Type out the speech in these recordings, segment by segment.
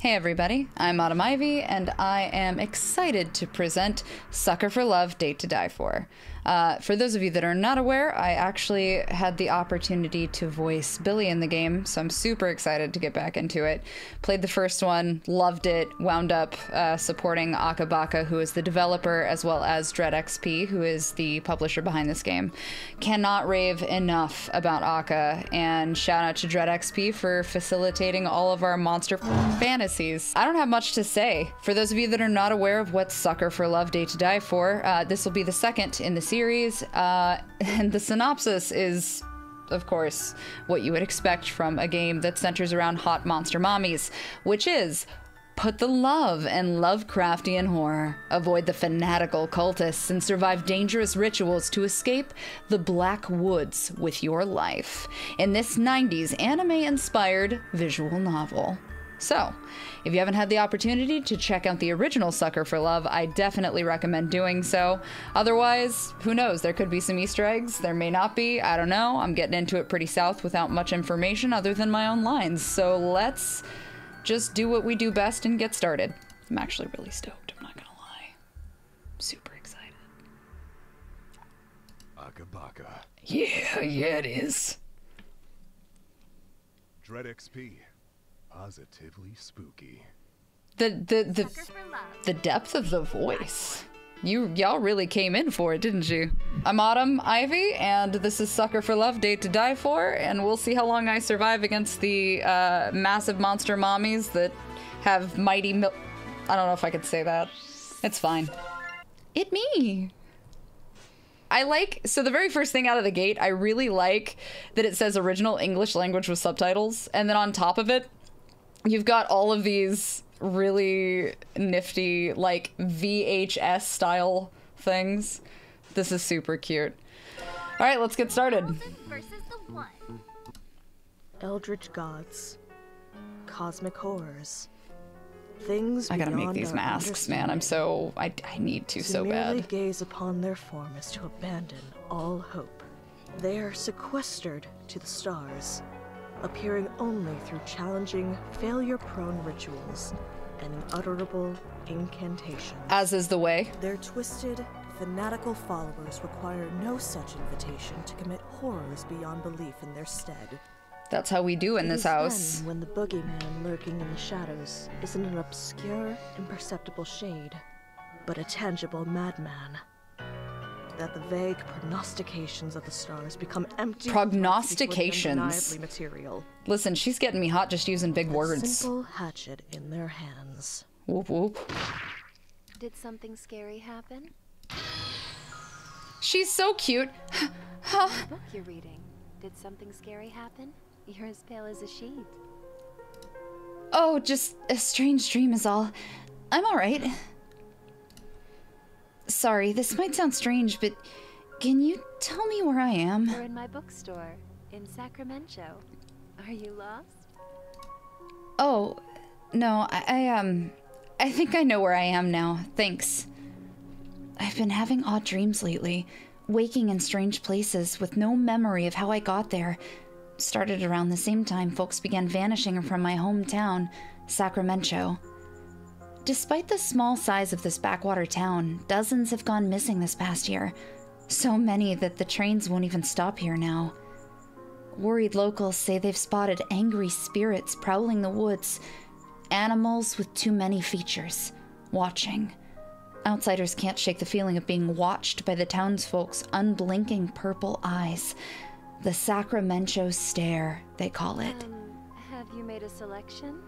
Hey everybody, I'm Autumn Ivy, and I am excited to present Sucker for Love Date to Die For. For those of you that are not aware, I actually had the opportunity to voice Billy in the game, so I'm super excited to get back into it. Played the first one, loved it, wound up supporting Akabaka, who is the developer, as well as DreadXP, who is the publisher behind this game. Cannot rave enough about Aka, and shout out to DreadXP for facilitating all of our monster fantasies. I don't have much to say. For those of you that are not aware of what Sucker for Love Date to Die For, this will be the second in the series, and the synopsis is, of course, what you would expect from a game that centers around hot monster mommies, which is put the love in Lovecraftian horror, avoid the fanatical cultists, and survive dangerous rituals to escape the Black Woods with your life in this 90s anime-inspired visual novel. So, if you haven't had the opportunity to check out the original Sucker for Love, I definitely recommend doing so. Otherwise, who knows, there could be some Easter eggs, there may not be, I don't know. I'm getting into it pretty south without much information other than my own lines, so let's just do what we do best and get started. I'm actually really stoked, I'm not gonna lie. Super excited. Akabaka. Yeah, it is. DreadXP. Positively spooky. The depth of the voice. Y'all really came in for it, didn't you? I'm Autumn Ivy, and this is Sucker for Love Date to Die For, and we'll see how long I survive against the massive monster mommies that have mighty I don't know if I could say that. It's fine. It me. So the very first thing out of the gate, I really like that it says original English language with subtitles, and then on top of it, you've got all of these really nifty, like, VHS style things. This is super cute. All right, let's get started. Eldritch gods, cosmic horrors, things I gotta make these masks, man. I need to so bad. To gaze upon their form is to abandon all hope. They are sequestered to the stars, appearing only through challenging, failure-prone rituals and unutterable incantations. As is the way. Their twisted, fanatical followers require no such invitation to commit horrors beyond belief in their stead. That's how we do in this house. Then when the boogeyman lurking in the shadows isn't an obscure, imperceptible shade, but a tangible madman, that the vague prognostications of the stars become empty. Prognostications. Material. Listen, she's getting me hot just using big words. A simple hatchet in their hands. Whoop whoop. Did something scary happen? She's so cute. The book you're reading. Did something scary happen? You're as pale as a sheet. Oh, just a strange dream is all. I'm all right. Sorry, this might sound strange, but can you tell me where I am? We're in my bookstore in Sacramento. Are you lost? Oh, no, I think I know where I am now. Thanks. I've been having odd dreams lately, waking in strange places with no memory of how I got there. Started around the same time folks began vanishing from my hometown, Sacramento. Despite the small size of this backwater town, dozens have gone missing this past year. So many that the trains won't even stop here now. Worried locals say they've spotted angry spirits prowling the woods. Animals with too many features, watching. Outsiders can't shake the feeling of being watched by the townsfolk's unblinking purple eyes. The Sacramento stare, they call it. Have you made a selection?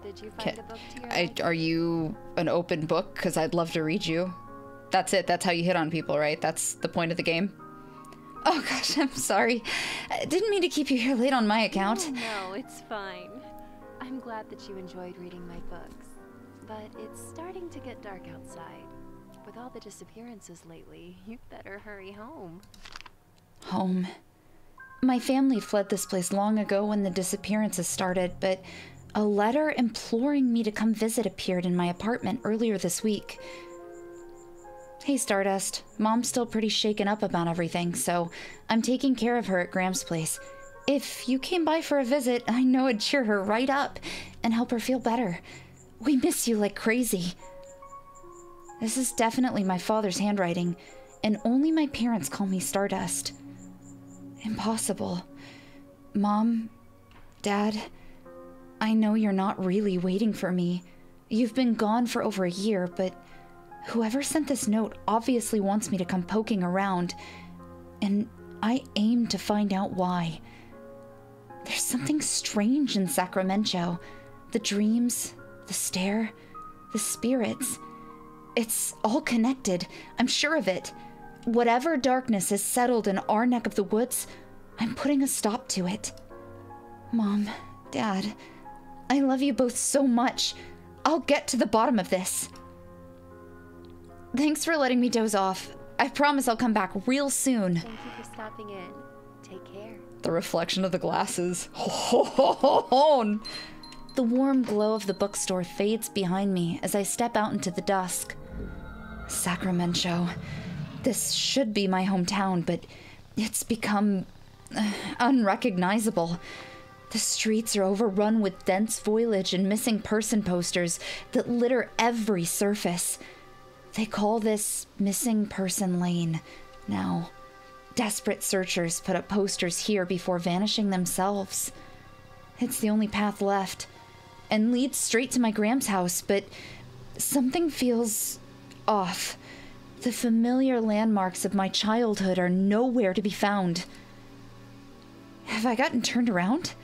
Did you find a book to your liking? Are you an open book? Because I'd love to read you. That's it. That's how you hit on people, right? That's the point of the game. Oh gosh, I'm sorry. I didn't mean to keep you here late on my account. No, it's fine. I'm glad that you enjoyed reading my books. But it's starting to get dark outside. With all the disappearances lately, you'd better hurry home. Home. My family fled this place long ago when the disappearances started, but a letter imploring me to come visit appeared in my apartment earlier this week. Hey, Stardust. Mom's still pretty shaken up about everything, so I'm taking care of her at Graham's place. If you came by for a visit, I know it'd cheer her right up and help her feel better. We miss you like crazy. This is definitely my father's handwriting, and only my parents call me Stardust. Impossible. Mom, Dad, I know you're not really waiting for me. You've been gone for over a year, but whoever sent this note obviously wants me to come poking around, and I aim to find out why. There's something strange in Sacramento. The dreams, the stare, the spirits. It's all connected. I'm sure of it. Whatever darkness has settled in our neck of the woods, I'm putting a stop to it. Mom, Dad, I love you both so much. I'll get to the bottom of this. Thanks for letting me doze off. I promise I'll come back real soon. Thank you for stopping in. Take care. The reflection of the glasses. The warm glow of the bookstore fades behind me as I step out into the dusk. Sacramento. This should be my hometown, but it's become unrecognizable. The streets are overrun with dense foliage and missing person posters that litter every surface. They call this Missing Person Lane now. Desperate searchers put up posters here before vanishing themselves. It's the only path left, and leads straight to my Gram's house, but something feels off. The familiar landmarks of my childhood are nowhere to be found. Have I gotten turned around?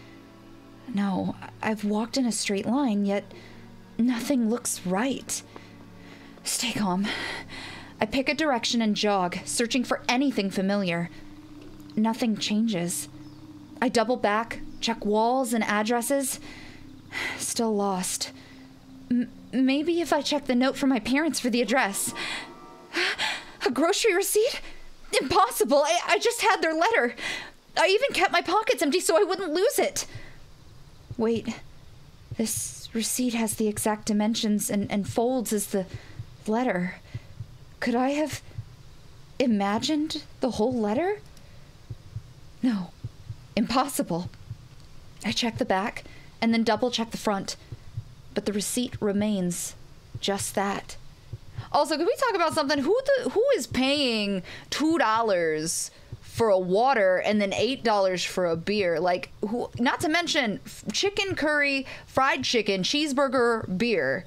No, I've walked in a straight line, yet nothing looks right. Stay calm. I pick a direction and jog, searching for anything familiar. Nothing changes. I double back, check walls and addresses. Still lost. Maybe if I check the note from my parents for the address. A grocery receipt? Impossible. I just had their letter. I even kept my pockets empty so I wouldn't lose it. Wait. This receipt has the exact dimensions and folds as the letter. Could I have imagined the whole letter? No. Impossible. I check the back and then double check the front. But the receipt remains just that. Also, can we talk about something? Who is paying $2 for a water and then $8 for a beer? Like, who? Not to mention chicken curry, fried chicken, cheeseburger, beer,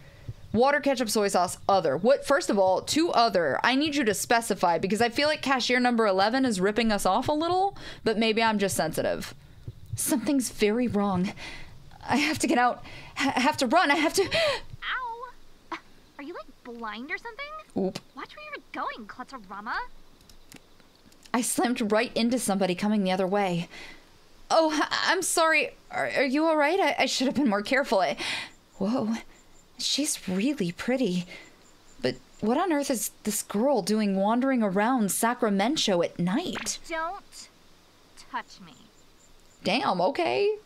water, ketchup, soy sauce, other. What? First of all, to other. I need you to specify because I feel like cashier number 11 is ripping us off a little, but maybe I'm just sensitive. Something's very wrong. I have to get out. Have to run. I have to. Ow! Are you like blind or something? Oop. Watch where you're going, Klutzerama. I slammed right into somebody coming the other way. Oh, I'm sorry. Are you all right? I should have been more careful. Whoa. She's really pretty. But what on earth is this girl doing wandering around Sacramento at night? Don't touch me. Damn, okay.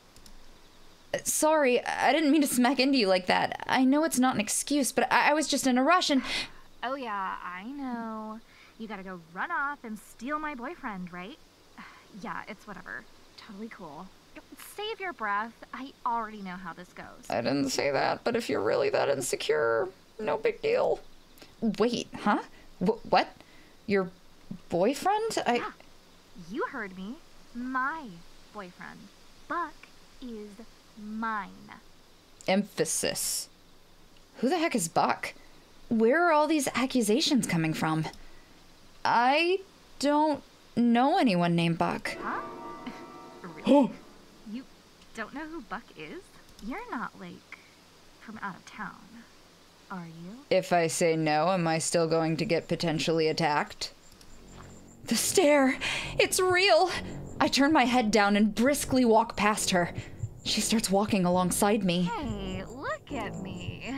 Sorry, I didn't mean to smack into you like that. I know it's not an excuse, but I was just in a rush and... Oh yeah, I know. You gotta go run off and steal my boyfriend, right? Yeah, it's whatever. Totally cool. Save your breath. I already know how this goes. I didn't say that, but if you're really that insecure, no big deal. Wait, huh? What? Your boyfriend? Yeah, you heard me. My boyfriend. Buck is mine. Emphasis. Who the heck is Buck? Where are all these accusations coming from? I don't know anyone named Buck. Huh? Really? You don't know who Buck is? You're not, like, from out of town, are you? If I say no, am I still going to get potentially attacked? The stare! It's real! I turn my head down and briskly walk past her. She starts walking alongside me. Hey, look at me.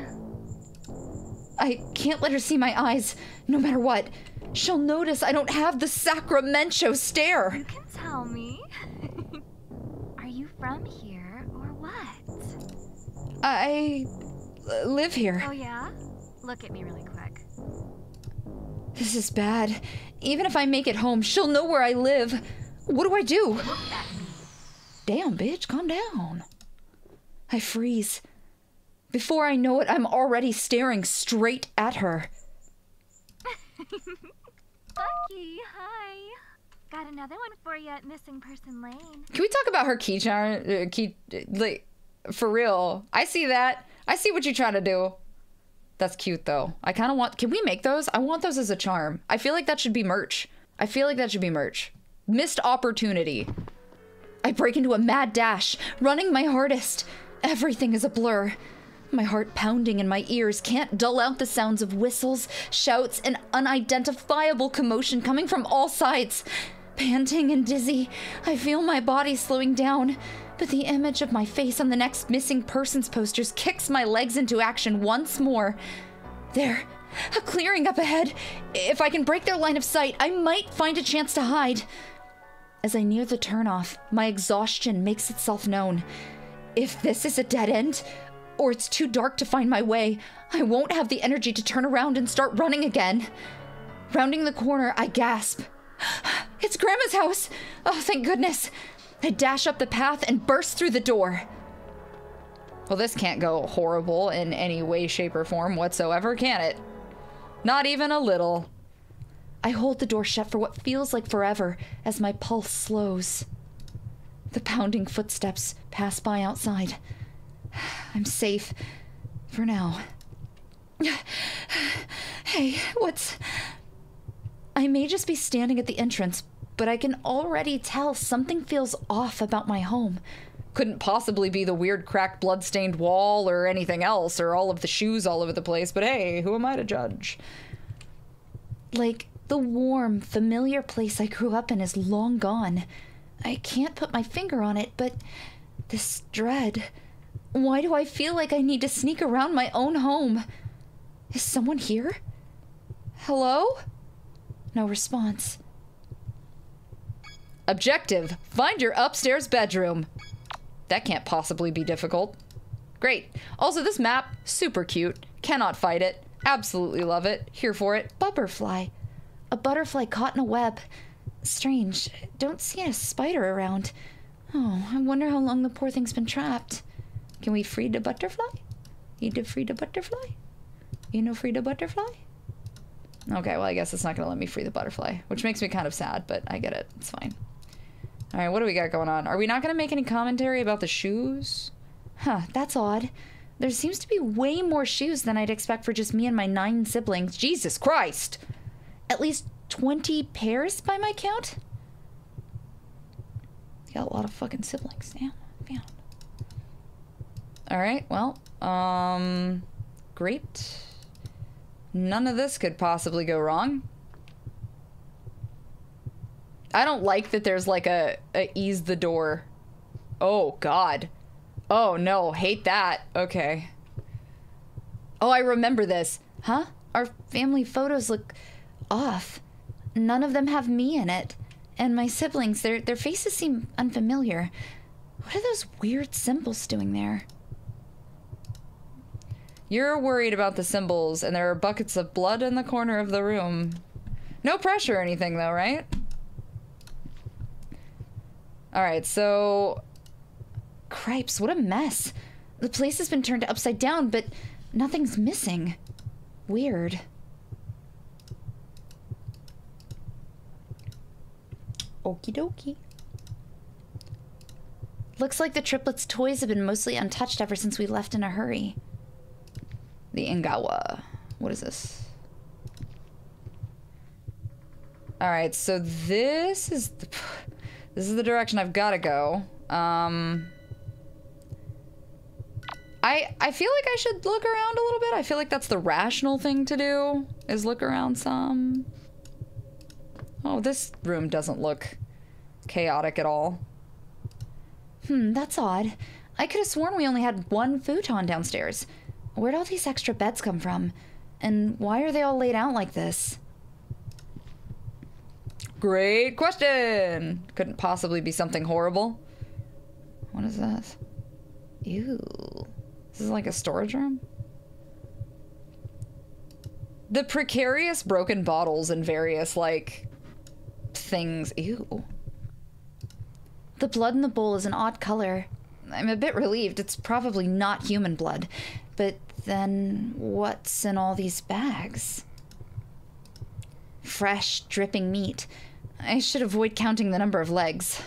I can't let her see my eyes, no matter what. She'll notice I don't have the Sacramento stare. You can tell me. Are you from here or what? I live here. Oh yeah? Look at me really quick. This is bad. Even if I make it home, she'll know where I live. What do I do? Look at me. Damn, bitch, calm down. I freeze. Before I know it, I'm already staring straight at her. Bucky, hi. Got another one for you at Missing Person Lane. Can we talk about her like, for real? I see that. I see what you're trying to do. That's cute, though. I kind of want... Can we make those? I want those as a charm. I feel like that should be merch. I feel like that should be merch. Missed opportunity. I break into a mad dash, running my hardest. Everything is a blur. My heart pounding in my ears can't dull out the sounds of whistles, shouts, and unidentifiable commotion coming from all sides. Panting and dizzy, I feel my body slowing down, but the image of my face on the next missing persons posters kicks my legs into action once more. There, a clearing up ahead. If I can break their line of sight, I might find a chance to hide. As I near the turnoff, my exhaustion makes itself known. If this is a dead end, or it's too dark to find my way, I won't have the energy to turn around and start running again. Rounding the corner, I gasp. It's Grandma's house! Oh, thank goodness. I dash up the path and burst through the door. Well, this can't go horrible in any way, shape, or form whatsoever, can it? Not even a little. I hold the door shut for what feels like forever as my pulse slows. The pounding footsteps pass by outside. I'm safe. For now. Hey, what's... I may just be standing at the entrance, but I can already tell something feels off about my home. Couldn't possibly be the weird cracked blood-stained wall or anything else, or all of the shoes all over the place, but hey, who am I to judge? Like, the warm, familiar place I grew up in is long gone. I can't put my finger on it, but this dread... Why do I feel like I need to sneak around my own home? Is someone here? Hello? No response. Objective: find your upstairs bedroom. That can't possibly be difficult. Great. Also, this map, super cute. Cannot fight it. Absolutely love it. Here for it. Butterfly. A butterfly caught in a web. Strange. Don't see a spider around. Oh, I wonder how long the poor thing's been trapped. Can we free the butterfly? You to free the butterfly? You know free the butterfly? Okay, well, I guess it's not gonna let me free the butterfly, which makes me kind of sad, but I get it. It's fine. All right, what do we got going on? Are we not gonna make any commentary about the shoes? Huh, that's odd. There seems to be way more shoes than I'd expect for just me and my 9 siblings. Jesus Christ! At least 20 pairs by my count? Got a lot of fucking siblings. Damn. Alright, well, great. None of this could possibly go wrong. I don't like that there's like a ease the door. Oh, God. Oh, no, hate that. Okay. Oh, I remember this. Huh? Our family photos look off. None of them have me in it. And my siblings, their faces seem unfamiliar. What are those weird symbols doing there? You're worried about the symbols, and there are buckets of blood in the corner of the room. No pressure or anything, though, right? Alright, so... Cripes, what a mess. The place has been turned upside down, but nothing's missing. Weird. Okie dokie. Looks like the triplets' toys have been mostly untouched ever since we left in a hurry. The Ingawa. What is this? Alright, so this is the direction I've got to go. I feel like I should look around a little bit. I feel like that's the rational thing to do, is look around some. Oh, this room doesn't look chaotic at all. That's odd. I could have sworn we only had one futon downstairs. Where'd all these extra beds come from? And why are they all laid out like this? Great question! Couldn't possibly be something horrible. What is this? Ew. This is like a storage room? The precarious broken bottles and various, like, things. Ew. The blood in the bowl is an odd color. I'm a bit relieved. It's probably not human blood. But then what's in all these bags? Fresh, dripping meat. I should avoid counting the number of legs.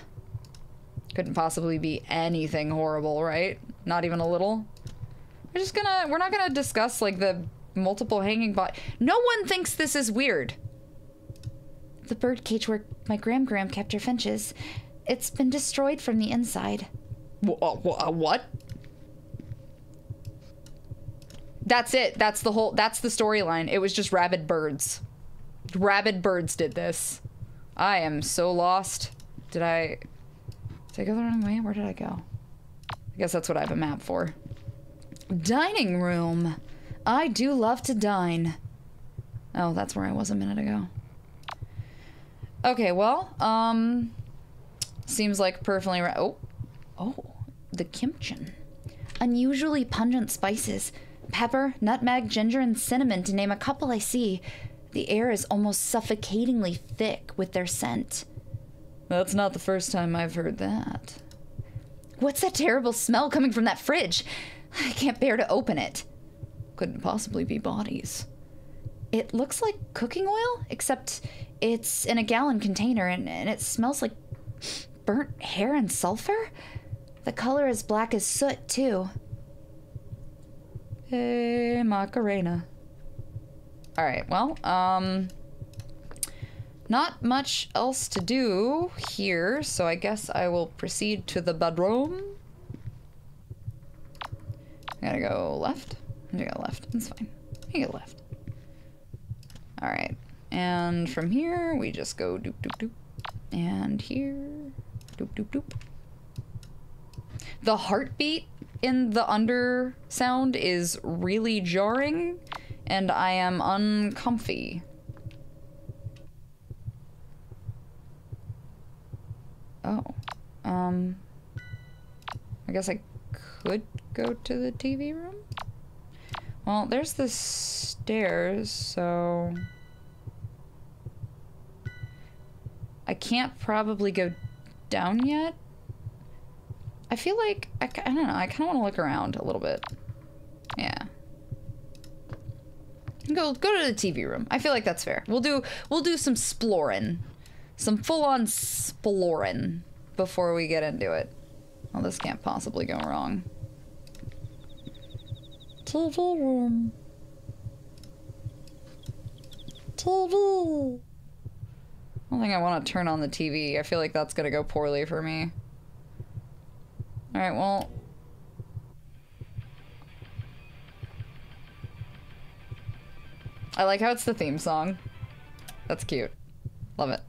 Couldn't possibly be anything horrible, right? Not even a little? We're not gonna discuss, like, the multiple hanging No one thinks this is weird. The bird cage where my Gram kept her finches. It's been destroyed from the inside. What? That's it. That's the storyline. It was just rabid birds. Rabid birds did this. I am so lost. Did I go the wrong way? Where did I go? I guess that's what I have a map for. Dining room. I do love to dine. Oh, that's where I was a minute ago. Okay, well, seems like perfectly right. Oh, the kimchi. Unusually pungent spices. Pepper, nutmeg, ginger, and cinnamon, to name a couple I see. The air is almost suffocatingly thick with their scent. That's not the first time I've heard that. What's that terrible smell coming from that fridge? I can't bear to open it. Couldn't possibly be bodies. It looks like cooking oil, except it's in a gallon container and it smells like burnt hair and sulfur. The color is black as soot, too. Hey, Macarena. Alright, well, not much else to do here, so I guess I will proceed to the bedroom. I gotta go left. I'm gonna go left. That's fine. You go left. Alright. And from here, we just go doop doop doop. And here, doop doop doop. The heartbeat in the under sound is really jarring, and I am uncomfy. Oh. I guess I could go to the TV room? Well, there's the stairs, so... I can't probably go down yet. I feel like, I don't know, I kind of want to look around a little bit. Yeah. Go to the TV room. I feel like that's fair. We'll do some splorin'. Some full-on splorin' before we get into it. Well, this can't possibly go wrong. TV room. TV. I don't think I want to turn on the TV. I feel like that's gonna go poorly for me. Alright, well... I like how it's the theme song. That's cute. Love it.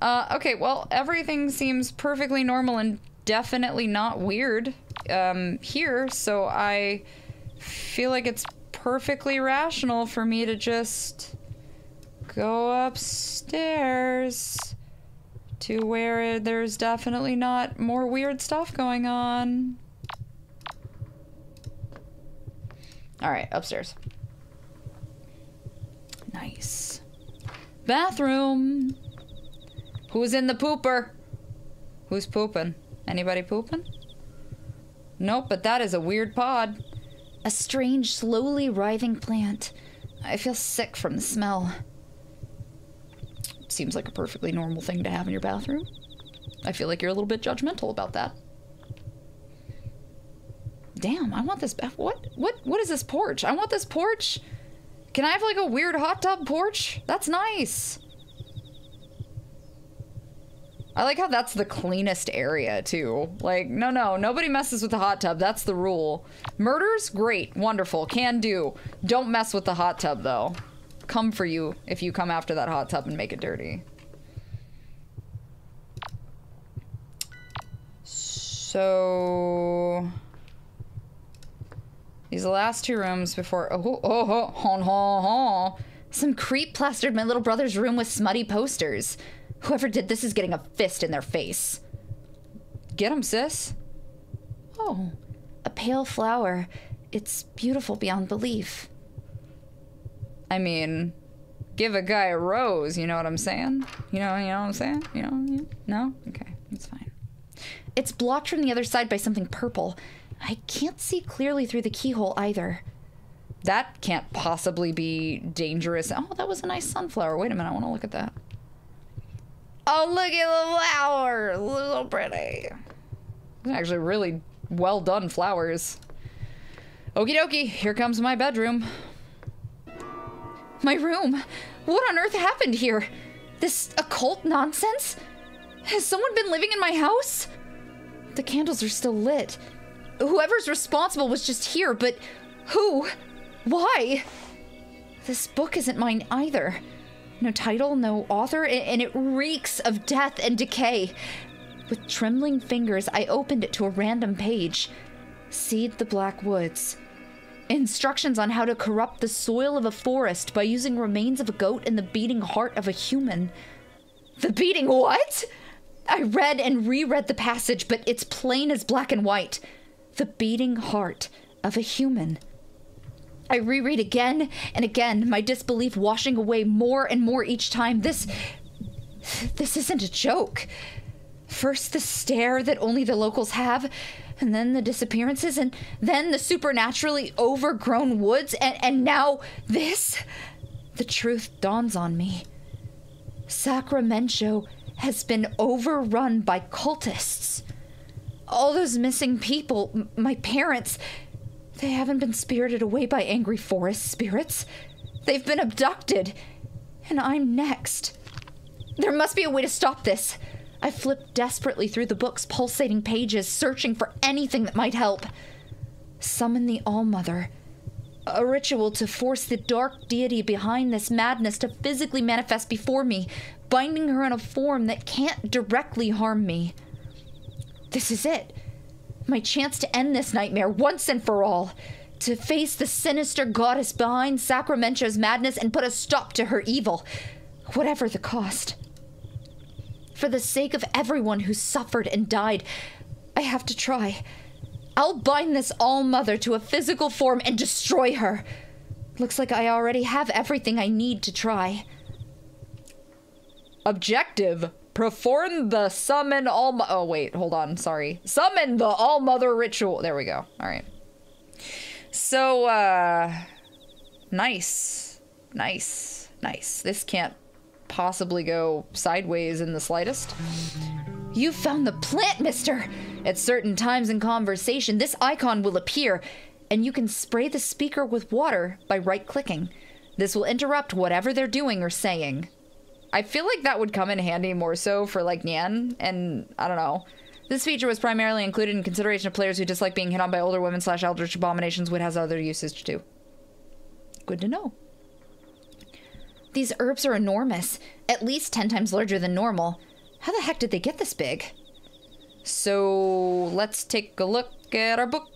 Okay, well, everything seems perfectly normal and definitely not weird here, so I feel like it's perfectly rational for me to just go upstairs to where there's definitely not more weird stuff going on. Alright, upstairs. Nice. Bathroom! Who's in the pooper? Who's pooping? Anybody pooping? Nope, but that is a weird pod. A strange, slowly writhing plant. I feel sick from the smell. Seems like a perfectly normal thing to have in your bathroom. I feel like you're a little bit judgmental about that. Damn, I want this what is this porch? I want this porch. Can I have like a weird hot tub porch? That's nice. I like how that's the cleanest area too. Like, no, nobody messes with the hot tub. That's the rule. Murders? Great, wonderful, can do. Don't mess with the hot tub though. Come for you if you come after that hot tub and make it dirty. So these last two rooms before some creep plastered my little brother's room with smutty posters. Whoever did this is getting a fist in their face. Get 'em, sis. Oh, a pale flower. It's beautiful beyond belief. I mean, give a guy a rose, you know what I'm saying? You know what I'm saying? You know? No? Okay, that's fine. It's blocked from the other side by something purple. I can't see clearly through the keyhole either. That can't possibly be dangerous. Oh, that was a nice sunflower. Wait a minute, I want to look at that. Oh, look at the flower. So pretty. Actually, really well done flowers. Okie dokie, here comes my bedroom. My room? What on earth happened here? This occult nonsense? Has someone been living in my house? The candles are still lit. Whoever's responsible was just here, but who? Why? This book isn't mine either. No title, no author, and it reeks of death and decay. With trembling fingers, I opened it to a random page. Seed the Black Woods. Instructions on how to corrupt the soil of a forest by using remains of a goat and the beating heart of a human. The beating what? I read and reread the passage, but it's plain as black and white. The beating heart of a human. I reread again and again, my disbelief washing away more and more each time. This isn't a joke. First the stare that only the locals have, and then the disappearances, and then the supernaturally overgrown woods, and now this. The truth dawns on me. Sacramento has been overrun by cultists. All those missing people, my parents, they haven't been spirited away by angry forest spirits. They've been abducted, and I'm next. There must be a way to stop this. I flipped desperately through the book's pulsating pages, searching for anything that might help. Summon the All-Mother. A ritual to force the dark deity behind this madness to physically manifest before me, binding her in a form that can't directly harm me. This is it. My chance to end this nightmare once and for all. To face the sinister goddess behind Sacramento's madness and put a stop to her evil. Whatever the cost. For the sake of everyone who suffered and died, I have to try. I'll bind this All-Mother to a physical form and destroy her. Looks like I already have everything I need to try. Objective. Perform the summon all... Oh, wait. Hold on. Sorry. Summon the All-Mother ritual. There we go. All right. So, nice. Nice. Nice. This can't possibly go sideways in the slightest. You found the plant, mister! At certain times in conversation, this icon will appear, and you can spray the speaker with water by right-clicking. This will interrupt whatever they're doing or saying. I feel like that would come in handy more so for, like, Nyan, and I don't know. This feature was primarily included in consideration of players who dislike being hit on by older women / eldritch abominations, which has other usage too. Good to know. These herbs are enormous, at least 10 times larger than normal. How the heck did they get this big? So, let's take a look at our book.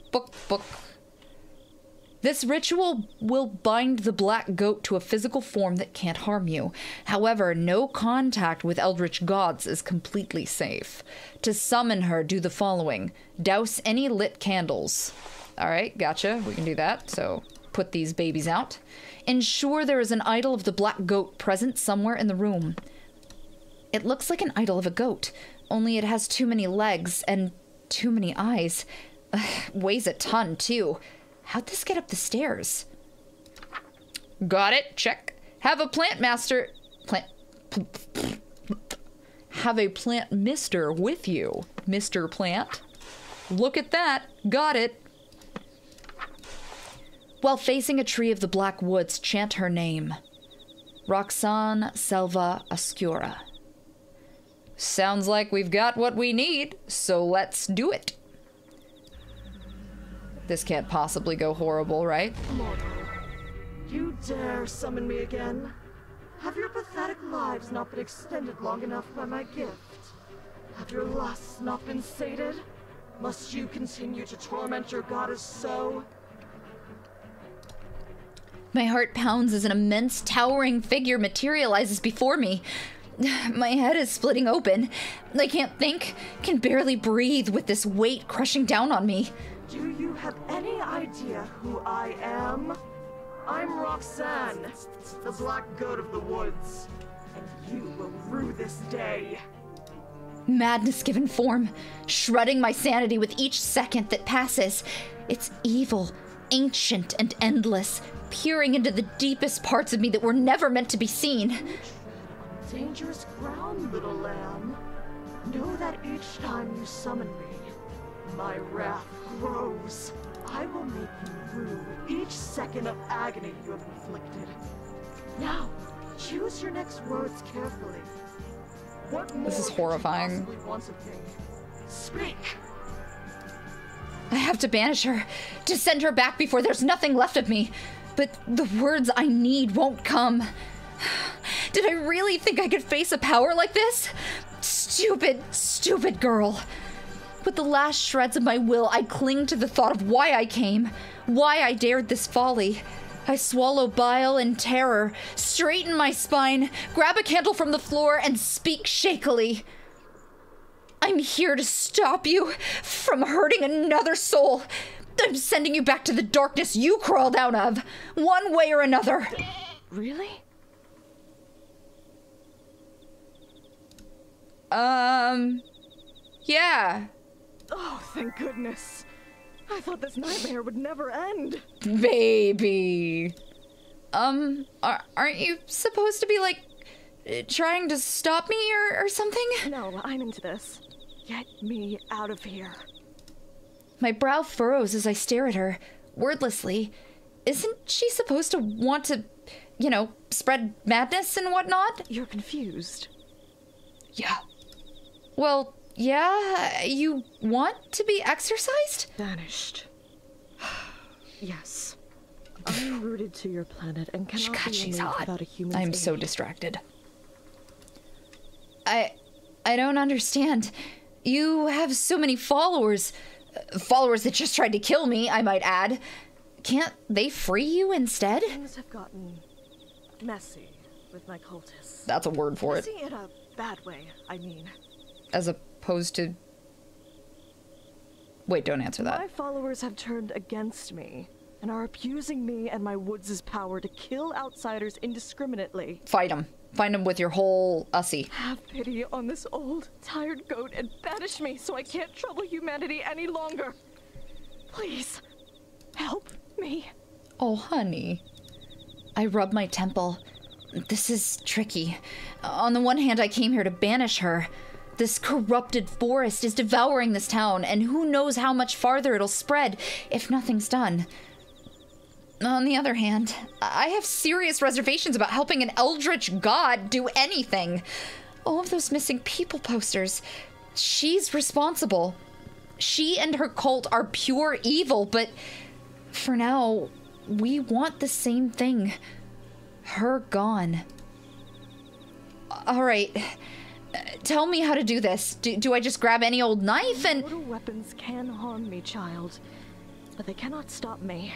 This ritual will bind the black goat to a physical form that can't harm you. However, no contact with eldritch gods is completely safe. To summon her, do the following. Douse any lit candles. Alright, gotcha. We can do that. So, put these babies out. Ensure there is an idol of the black goat present somewhere in the room. It looks like an idol of a goat, only it has too many legs and too many eyes. Weighs a ton, too. How'd this get up the stairs? Got it. Check. Have a plant master... Have a plant mister with you, Mr. Plant. Look at that. Got it. While facing a tree of the Black Woods, chant her name. Rhok'zan Selva Oscura. Sounds like we've got what we need, so let's do it. This can't possibly go horrible, right? Mortal, you dare summon me again? Have your pathetic lives not been extended long enough by my gift? Have your lusts not been sated? Must you continue to torment your goddess so? My heart pounds as an immense, towering figure materializes before me. My head is splitting open. I can't think, can barely breathe with this weight crushing down on me. Do you have any idea who I am? I'm Rhok'zan, the Black Goat of the Woods, and you will rue this day. Madness given form, shredding my sanity with each second that passes. It's evil, ancient, and endless, peering into the deepest parts of me that were never meant to be seen. Dangerous ground, little lamb. Know that each time you summon me, my wrath grows. I will make you rue each second of agony you have inflicted. Now, choose your next words carefully. What more This is horrifying. could you possibly want of me? Speak! I have to banish her, to send her back before there's nothing left of me. But the words I need won't come. Did I really think I could face a power like this? Stupid, stupid girl. With the last shreds of my will, I cling to the thought of why I came, why I dared this folly. I swallow bile and terror, straighten my spine, grab a candle from the floor, and speak shakily. I'm here to stop you from hurting another soul. I'm sending you back to the darkness you crawled out of, one way or another. Really? Yeah. Oh, thank goodness. I thought this nightmare would never end. Baby. Aren't you supposed to be, like, trying to stop me or something? No, I'm into this. Get me out of here. My brow furrows as I stare at her, wordlessly. Isn't she supposed to want to, you know, spread madness and whatnot? You're confused. Yeah. Well, yeah, you want to be exorcised? Vanished. Yes. I'm rooted to your planet and cannot God, be she's removed hot. without a human's I'm aid. so distracted. I don't understand. You have so many followers. Followers that just tried to kill me, I might add. Can't they free you instead? Things have gotten messy with my cultists. That's a word for it. Messy in a bad way, I mean. As opposed to... Wait, don't answer that. My followers have turned against me and are abusing me and my woods' power to kill outsiders indiscriminately. Fight them. Find them with your whole ussy. Have pity on this old, tired goat and banish me so I can't trouble humanity any longer. Please, help me. Oh, honey. I rub my temple. This is tricky. On the one hand, I came here to banish her. This corrupted forest is devouring this town, and who knows how much farther it'll spread if nothing's done. On the other hand, I have serious reservations about helping an eldritch god do anything. All of those missing people posters. She's responsible. She and her cult are pure evil, but for now, we want the same thing. Her gone. All right. Tell me how to do this. Do I just grab any old knife and... Mortal weapons can harm me, child, but they cannot stop me.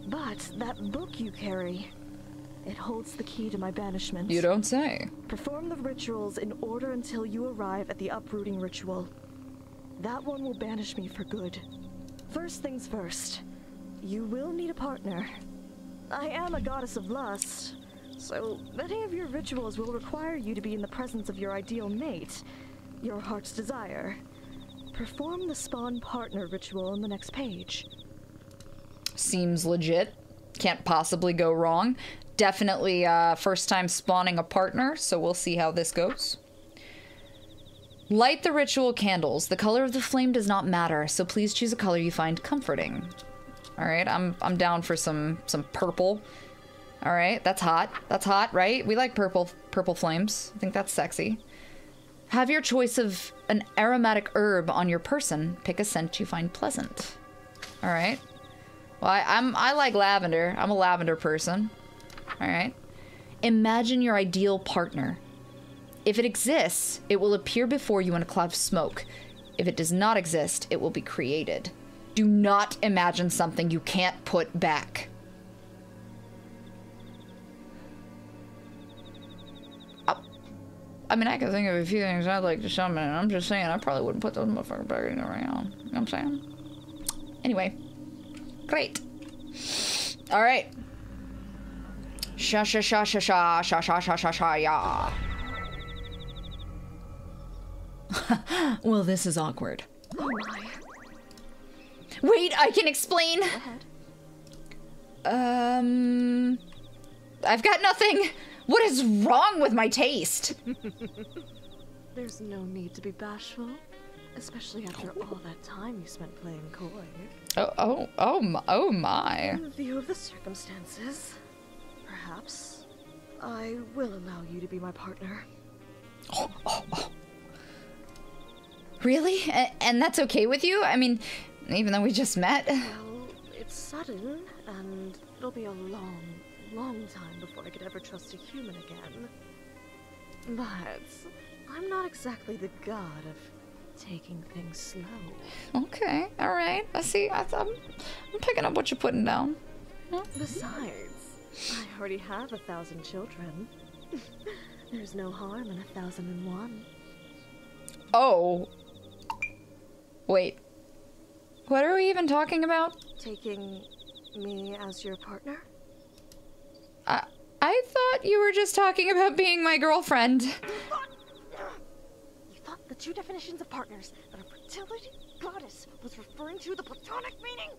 But that book you carry, it holds the key to my banishment. You don't say. Perform the rituals in order until you arrive at the uprooting ritual. That one will banish me for good. First things first, you will need a partner. I am a goddess of lust, so many of your rituals will require you to be in the presence of your ideal mate, your heart's desire. Perform the spawn partner ritual on the next page. Seems legit. Can't possibly go wrong. Definitely first time spawning a partner, so we'll see how this goes. Light the ritual candles. The color of the flame does not matter, so please choose a color you find comforting. All right, I'm down for some purple. All right, that's hot. That's hot, right? We like purple flames. I think that's sexy. Have your choice of an aromatic herb on your person. Pick a scent you find pleasant. All right. Well, I like lavender. I'm a lavender person. All right. Imagine your ideal partner. If it exists, it will appear before you in a cloud of smoke. If it does not exist, it will be created. Do not imagine something you can't put back. I mean, I can think of a few things I'd like to summon, and I'm just saying I probably wouldn't put those motherfuckers back in the ground. You know what I'm saying? Anyway. Great. All right. Sha sha sha sha sha sha sha sha sha sha ya. Well, this is awkward. Oh my. Wait, I can explain. Go ahead. I've got nothing. What is wrong with my taste? There's no need to be bashful, especially after all that time you spent playing coy. Oh my. In view of the circumstances, perhaps I will allow you to be my partner. Oh. Really? And that's okay with you? I mean, even though we just met. Well, it's sudden, and it'll be a long, long time before I could ever trust a human again. But I'm not exactly the god of taking things slow. Okay, all right. I see. I'm picking up what you're putting down. Yeah. Besides, I already have 1,000 children. There's no harm in 1,001. Oh. Wait. What are we even talking about? Taking me as your partner? I thought you were just talking about being my girlfriend. You thought the two definitions of partners that a fertility goddess was referring to the platonic meaning?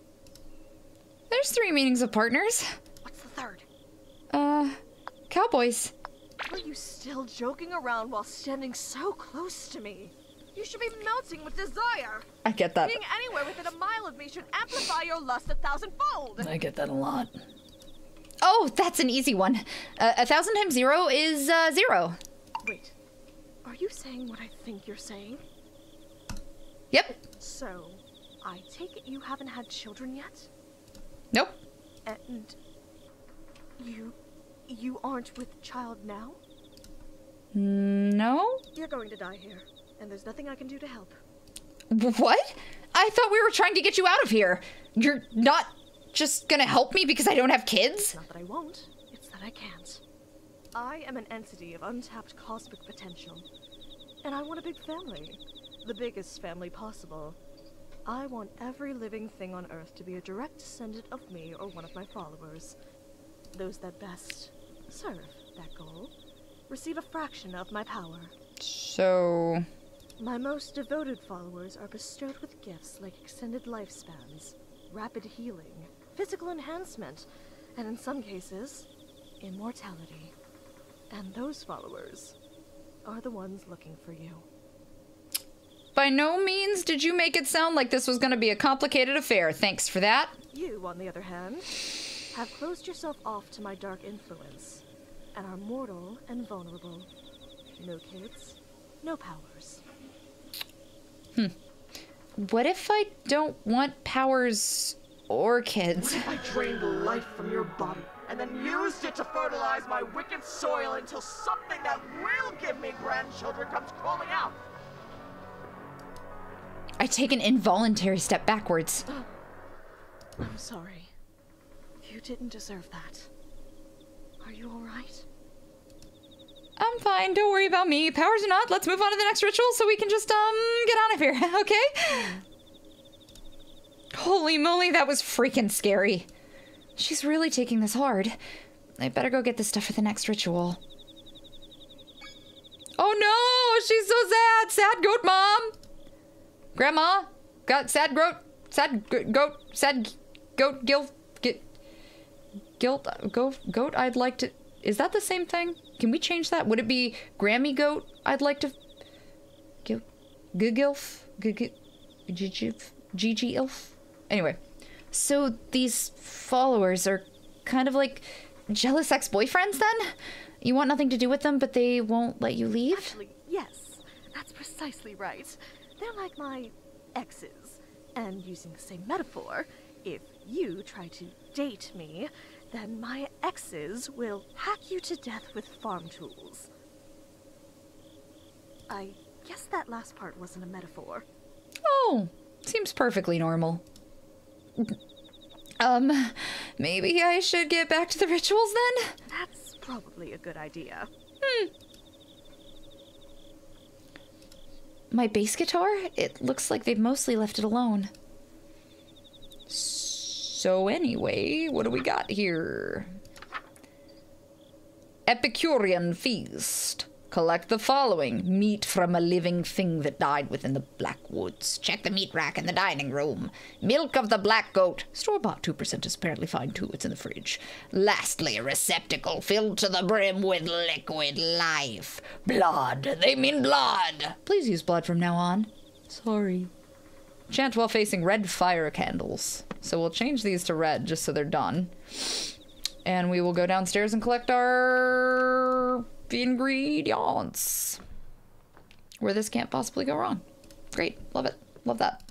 There's 3 meanings of partners. What's the third? Cowboys. Are you still joking around while standing so close to me? You should be melting with desire. I get that. Being anywhere within a mile of me should amplify your lust 1,000-fold. I get that a lot. Oh, that's an easy one. 1,000 times 0 is 0. Wait, are you saying what I think you're saying? Yep. So, I take it you haven't had children yet? Nope. And you aren't with child now? No? You're going to die here, and there's nothing I can do to help. What? I thought we were trying to get you out of here. You're not just gonna help me because I don't have kids? Not that I won't, it's that I can't. I am an entity of untapped cosmic potential, and I want a big family. The biggest family possible. I want every living thing on Earth to be a direct descendant of me or one of my followers. Those that best serve that goal receive a fraction of my power. So... My most devoted followers are bestowed with gifts like extended lifespans, rapid healing, physical enhancement, and in some cases, immortality. And those followers are the ones looking for you. By no means did you make it sound like this was gonna be a complicated affair. Thanks for that. You, on the other hand, have closed yourself off to my dark influence, and are mortal and vulnerable. No kids, no powers. What if I don't want powers or kids? I drained the life from your body and then used it to fertilize my wicked soil until something that will give me grandchildren comes crawling out. I take an involuntary step backwards. I'm sorry. You didn't deserve that. Are you alright? I'm fine, don't worry about me. Powers or not, let's move on to the next ritual so we can just, get out of here, okay? Holy moly, that was freaking scary. She's really taking this hard. I better go get this stuff for the next ritual. Oh no, she's so sad! Sad goat mom! Grandma, got sad goat, goat, I'd like to... Is that the same thing? Can we change that? Would it be Grammy goat? I'd like to... Gigilf? Gigi-ilf? Anyway. So these followers are kind of like jealous ex-boyfriends then? You want nothing to do with them, but they won't let you leave? Actually, yes. That's precisely right. They're like my exes. And using the same metaphor, if you try to date me, then my exes will hack you to death with farm tools. I guess that last part wasn't a metaphor. Oh, seems perfectly normal. Maybe I should get back to the rituals then? That's probably a good idea. My bass guitar? It looks like they've mostly left it alone. So anyway, what do we got here? Epicurean feast. Collect the following. Meat from a living thing that died within the Black Woods. Check the meat rack in the dining room. Milk of the black goat. Store-bought 2% is apparently fine too. It's in the fridge. Lastly, a receptacle filled to the brim with liquid life. Blood. They mean blood. Please use blood from now on. Sorry. Chant while facing red fire candles. So we'll change these to red just so they're done. And we will go downstairs and collect our ingredients. Where this can't possibly go wrong. Great. Love it. Love that.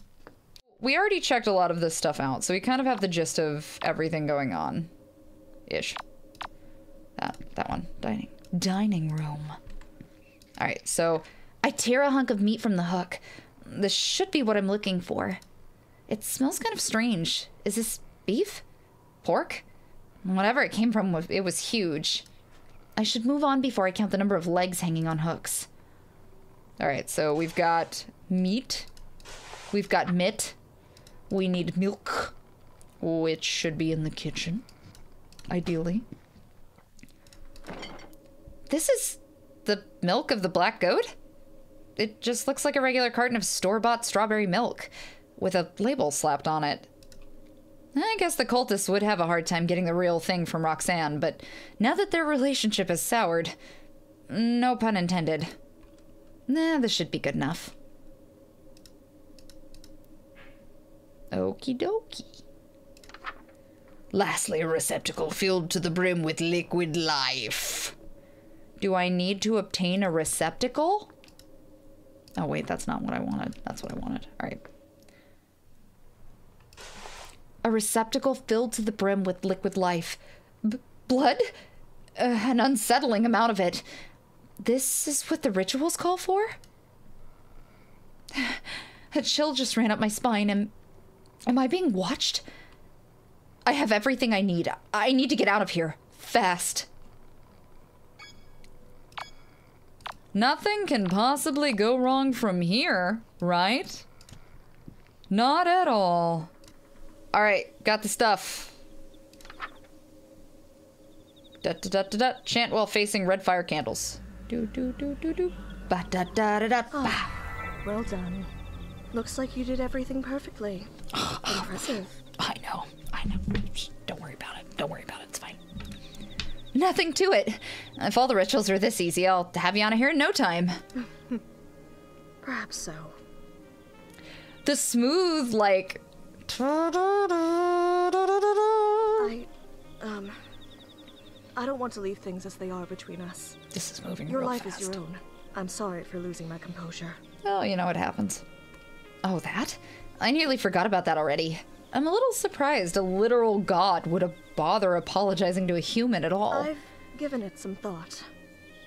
We already checked a lot of this stuff out, so we kind of have the gist of everything going on. Ish. That one. Dining room. Alright, so I tear a hunk of meat from the hook. This should be what I'm looking for. It smells kind of strange. Is this beef? Pork? Whatever it came from, it was huge. I should move on before I count the number of legs hanging on hooks. Alright, so we've got meat. We've got mitt. We need milk, which should be in the kitchen, ideally. This is the milk of the black goat? It just looks like a regular carton of store-bought strawberry milk with a label slapped on it. I guess the cultists would have a hard time getting the real thing from rhok'zan, but now that their relationship has soured, no pun intended. Nah, this should be good enough. Okie dokie. Lastly, a receptacle filled to the brim with liquid life. Do I need to obtain a receptacle? Oh wait, that's not what I wanted. That's what I wanted. Alright. A receptacle filled to the brim with liquid life. Blood? An unsettling amount of it. This is what the rituals call for? A chill just ran up my spine. Am I being watched? I have everything I need. I need to get out of here. Fast. Nothing can possibly go wrong from here, right? Not at all. Alright, got the stuff. Da-da-da-da-da. Chant while facing red fire candles. Do-do-do-do-do. Ba-da-da-da-da-ba. Well done. Looks like you did everything perfectly. Impressive. I know. Don't worry about it. Don't worry about it. It's fine. Nothing to it. If all the rituals are this easy, I'll have you out of here in no time. Perhaps so. The smooth, like... I don't want to leave things as they are between us. This is moving Your real life fast. is your own. I'm sorry for losing my composure. Oh, you know what happens. Oh, that? I nearly forgot about that already. I'm a little surprised a literal god would bother apologizing to a human at all. I've given it some thought.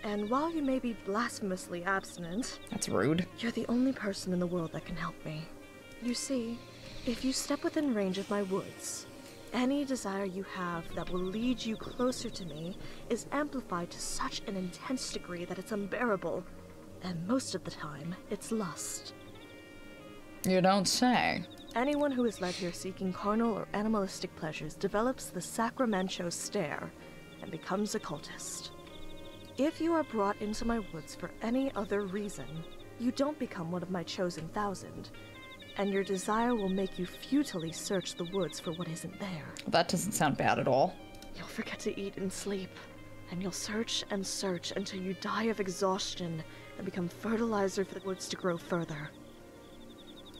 And while you may be blasphemously abstinent... That's rude. You're the only person in the world that can help me. You see, if you step within range of my woods, any desire you have that will lead you closer to me is amplified to such an intense degree that it's unbearable. And most of the time, it's lust. You don't say. Anyone who is led here seeking carnal or animalistic pleasures develops the Sacramento stare and becomes a cultist. If you are brought into my woods for any other reason, you don't become one of my chosen 1,000, and your desire will make you futilely search the woods for what isn't there. That doesn't sound bad at all. You'll forget to eat and sleep, and you'll search and search until you die of exhaustion and become fertilizer for the woods to grow further.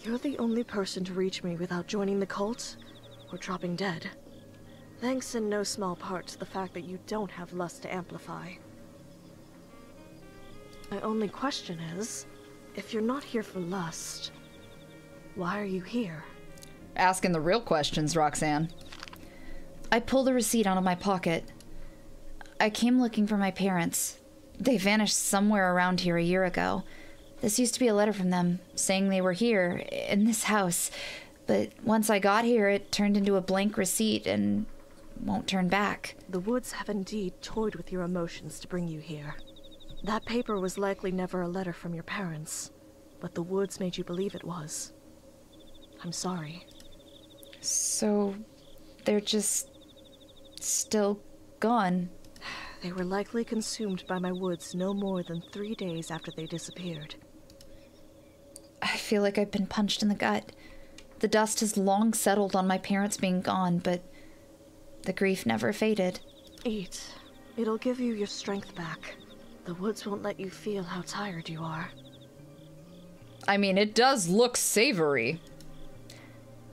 You're the only person to reach me without joining the cult or dropping dead. Thanks in no small part to the fact that you don't have lust to amplify. My only question is, if you're not here for lust, why are you here? Asking the real questions, rhok'zan. I pulled the receipt out of my pocket. I came looking for my parents. They vanished somewhere around here a year ago. This used to be a letter from them, saying they were here, in this house. But once I got here, it turned into a blank receipt and won't turn back. The woods have indeed toyed with your emotions to bring you here. That paper was likely never a letter from your parents, but the woods made you believe it was. I'm sorry. So, they're just... still gone. They were likely consumed by my woods no more than 3 days after they disappeared. I feel like I've been punched in the gut. The dust has long settled on my parents being gone, but the grief never faded. Eat. It'll give you your strength back. The woods won't let you feel how tired you are. I mean, it does look savory.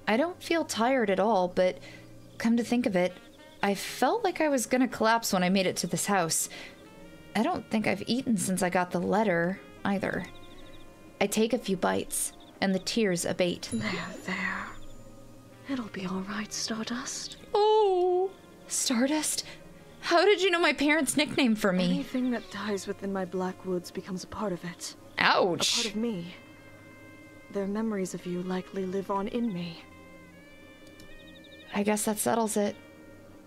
I don't feel tired at all, but come to think of it, I felt like I was gonna collapse when I made it to this house. I don't think I've eaten since I got the letter, either. I take a few bites, and the tears abate. There. It'll be all right, Stardust. Oh, Stardust? How did you know my parents' nickname for me? Anything that dies within my black woods becomes a part of it. Ouch. A part of me. Their memories of you likely live on in me. I guess that settles it.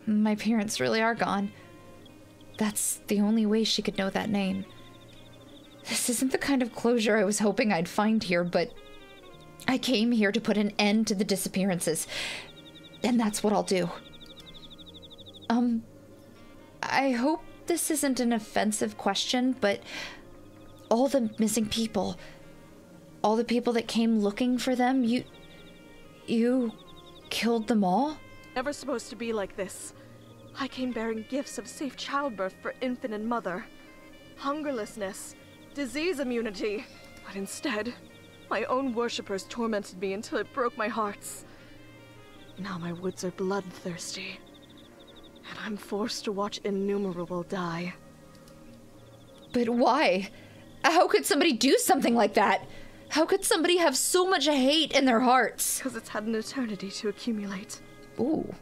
My parents really are gone. That's the only way she could know that name. This isn't the kind of closure I was hoping I'd find here, but I came here to put an end to the disappearances, and that's what I'll do. I hope this isn't an offensive question, but all the missing people, all the people that came looking for them, you killed them all? Never supposed to be like this. I came bearing gifts of safe childbirth for infant and mother, hungerlessness, disease immunity, but instead, my own worshippers tormented me until it broke my hearts. Now my woods are bloodthirsty, and I'm forced to watch innumerable die. But why? How could somebody do something like that? How could somebody have so much hate in their hearts? Because it's had an eternity to accumulate. Ooh.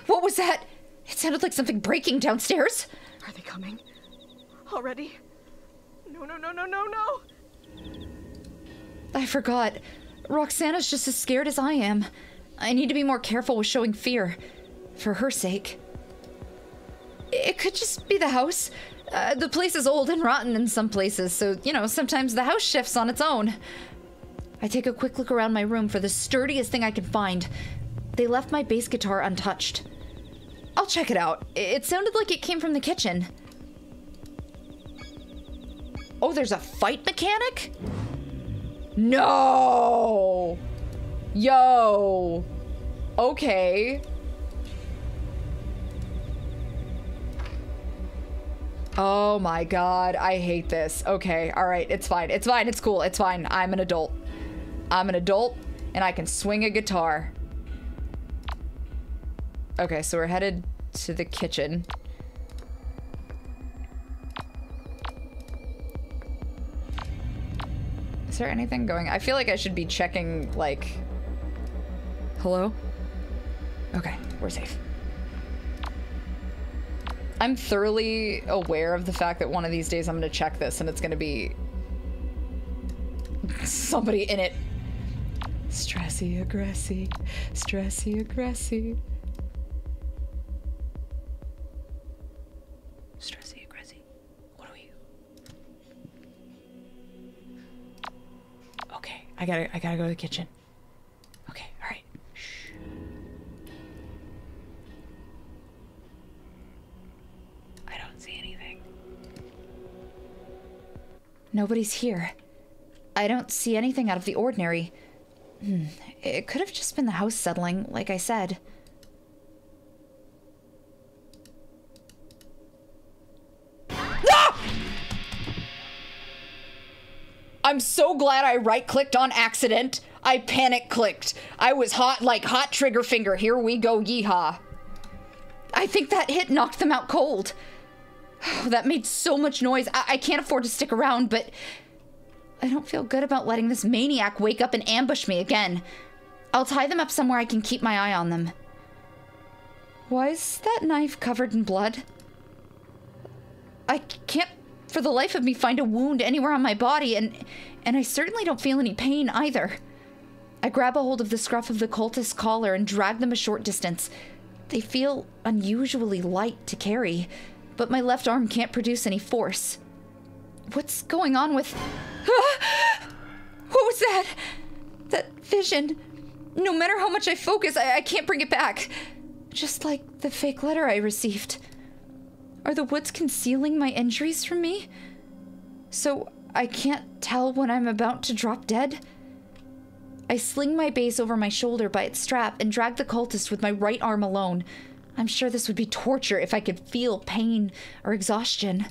What was that? It sounded like something breaking downstairs. Are they coming? Already? No, no, no, no, no, no! I forgot. Rhok'zan's just as scared as I am. I need to be more careful with showing fear. For her sake. It could just be the house. The place is old and rotten in some places, so, you know, sometimes the house shifts on its own. I take a quick look around my room for the sturdiest thing I can find. They left my bass guitar untouched. I'll check it out. It sounded like it came from the kitchen. Oh, there's a fight mechanic? No! Yo! Okay. Oh my god, I hate this. Okay, alright, it's fine. It's fine, it's cool, it's fine. I'm an adult. I'm an adult, and I can swing a guitar. Okay, so we're headed to the kitchen. Is there anything going? I feel like I should be checking, like... Hello? Okay, we're safe. I'm thoroughly aware of the fact that one of these days I'm gonna check this and it's gonna be... somebody in it. Stressy aggressy, stressy aggressy. Stressy aggressy. What are you? Okay, I gotta go to the kitchen. Okay, alright. Shh. I don't see anything. Nobody's here. I don't see anything out of the ordinary. It could have just been the house settling, like I said. Ah! I'm so glad I right-clicked on accident. I panic-clicked. I was hot trigger finger. Here we go, yeehaw. I think that hit knocked them out cold. That made so much noise. I can't afford to stick around, but... I don't feel good about letting this maniac wake up and ambush me again. I'll tie them up somewhere I can keep my eye on them. Why is that knife covered in blood? I can't for the life of me find a wound anywhere on my body, and I certainly don't feel any pain either. I grab a hold of the scruff of the cultist's collar and drag them a short distance. They feel unusually light to carry, but my left arm can't produce any force. What's going on with... What was that? That vision. No matter how much I focus, I can't bring it back. Just like the fake letter I received. Are the woods concealing my injuries from me? So I can't tell when I'm about to drop dead? I sling my base over my shoulder by its strap and drag the cultist with my right arm alone. I'm sure this would be torture if I could feel pain or exhaustion.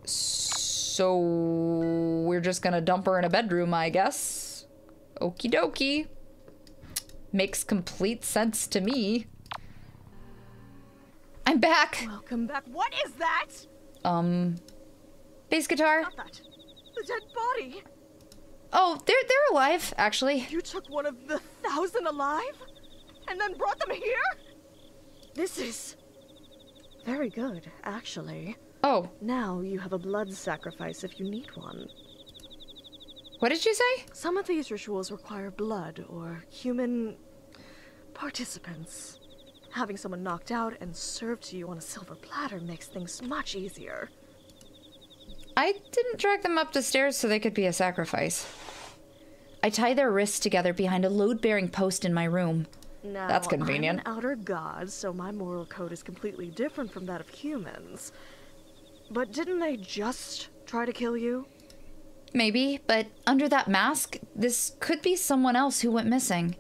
So we're just gonna dump her in a bedroom, I guess. Okie dokie. Makes complete sense to me. I'm back! Welcome back. What is that? Bass guitar. Not that. The dead body. Oh, they're alive, actually. You took one of the 1,000 alive? And then brought them here? This is very good, actually. Oh. Now you have a blood sacrifice if you need one. What did you say? Some of these rituals require blood or human participants. Having someone knocked out and served to you on a silver platter makes things much easier. I didn't drag them up the stairs so they could be a sacrifice. I tie their wrists together behind a load-bearing post in my room. Now, that's convenient. I'm an outer god, so my moral code is completely different from that of humans. But didn't they just try to kill you? Maybe, but under that mask, this could be someone else who went missing.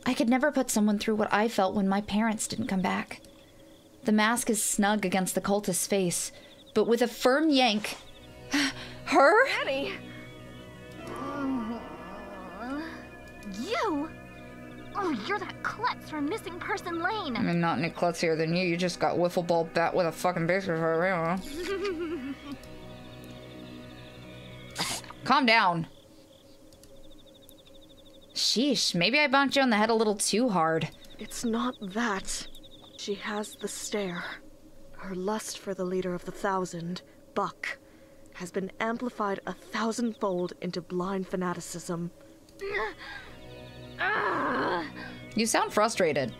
I could never put someone through what I felt when my parents didn't come back. The mask is snug against the cultist's face, but with a firm yank... Her? Annie! You? Oh, you're that klutz from Missing Person Lane. I mean, not any klutzier than you. You just got wiffle ball bat with a fucking base guitar. Calm down. Sheesh, maybe I bonked you on the head a little too hard. It's not that. She has the stare. Her lust for the leader of the 1,000, Buck, has been amplified 1,000-fold into blind fanaticism. You sound frustrated.